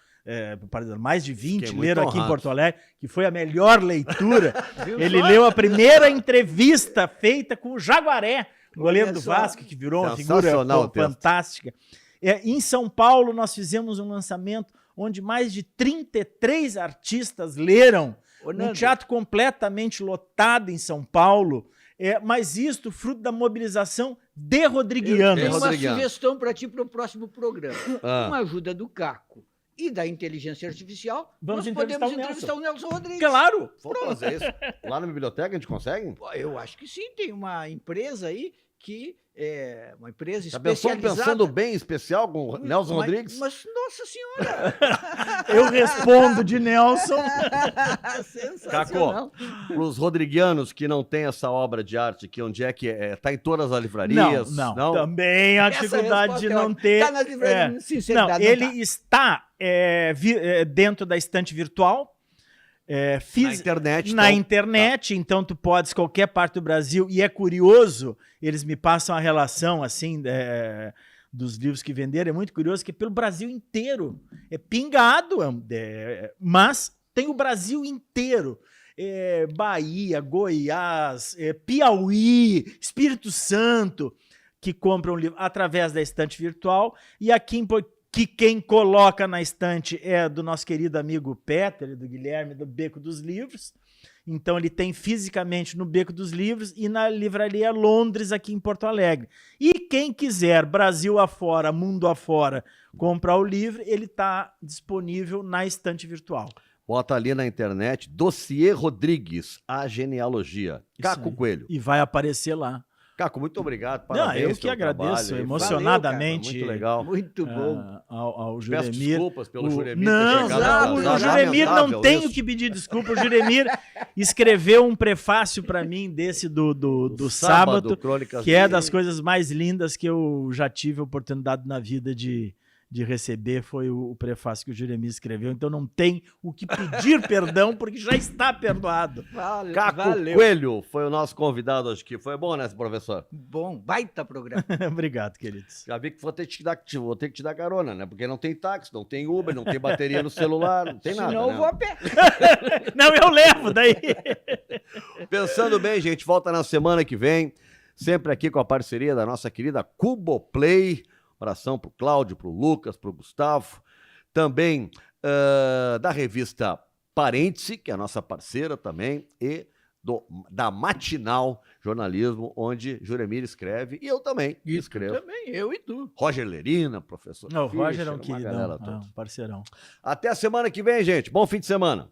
mais de 20 leram aqui em Porto Alegre, que foi a melhor leitura. Ele leu a primeira entrevista feita com o Jaguaré, goleiro do Vasco, que virou uma figura fantástica. Em São Paulo, nós fizemos um lançamento onde mais de 33 artistas leram, um teatro completamente lotado em São Paulo, mas isto fruto da mobilização de rodriguianos. Eu tenho uma sugestão para ti para o próximo programa. Com a ajuda do Caco e da inteligência artificial, nós podemos entrevistar o Nelson Rodrigues. Claro! Vamos fazer isso. Lá na biblioteca a gente consegue? Eu acho que sim, tem uma empresa aí que é uma empresa especializada. Pensando bem especial com o Nelson Rodrigues? Mas, nossa senhora! Eu respondo de Nelson. Sensacional. Caco, para os rodriguianos que não têm essa obra de arte aqui, onde é que está em todas as livrarias? Não. Também a dificuldade de não ter... Está nas livrarias, sinceridade. Ele está dentro da estante virtual. na internet, então tu podes qualquer parte do Brasil, e é curioso, eles me passam a relação assim dos livros que venderam, é muito curioso que pelo Brasil inteiro, é pingado, mas tem o Brasil inteiro, Bahia, Goiás, Piauí, Espírito Santo, que compram livro através da estante virtual, e aqui que quem coloca na estante é do nosso querido amigo Peter, do Guilherme, do Beco dos Livros. Então ele tem fisicamente no Beco dos Livros e na Livraria Londres, aqui em Porto Alegre. E quem quiser, Brasil afora, mundo afora, comprar o livro, ele está disponível na estante virtual. Bota ali na internet, Dossiê Rodrigues, A Genealogia, Caco Coelho. E vai aparecer lá. Caco, muito obrigado. Parabéns. Eu que agradeço, trabalho, emocionadamente. Valeu, muito legal. Muito bom. Ao Juremir. Peço desculpas pelo Juremir. O Juremir não tem o que pedir desculpa. O Juremir escreveu um prefácio para mim desse do sábado, que é das coisas mais lindas que eu já tive a oportunidade na vida de receber, foi o prefácio que o Juremir escreveu, então não tem o que pedir perdão, porque já está perdoado. Caco Coelho foi o nosso convidado hoje aqui. Foi bom, né, professor? Bom, baita programa. Obrigado, queridos. Já vi que vou ter que te dar carona, né? Porque não tem táxi, não tem Uber, não tem bateria no celular, não tem nada. Senão eu vou a pé. Não, eu levo daí. Pensando bem, gente, volta na semana que vem, sempre aqui com a parceria da nossa querida Cuboplay. Abração para o Cláudio, para o Lucas, para o Gustavo. Também da revista Parêntese, que é a nossa parceira também, e da Matinal Jornalismo, onde Juremir escreve, e eu também escrevo. Também, eu e tu. Roger Lerina, professor. Não, o Roger é um queridão, um parceirão. Até a semana que vem, gente. Bom fim de semana.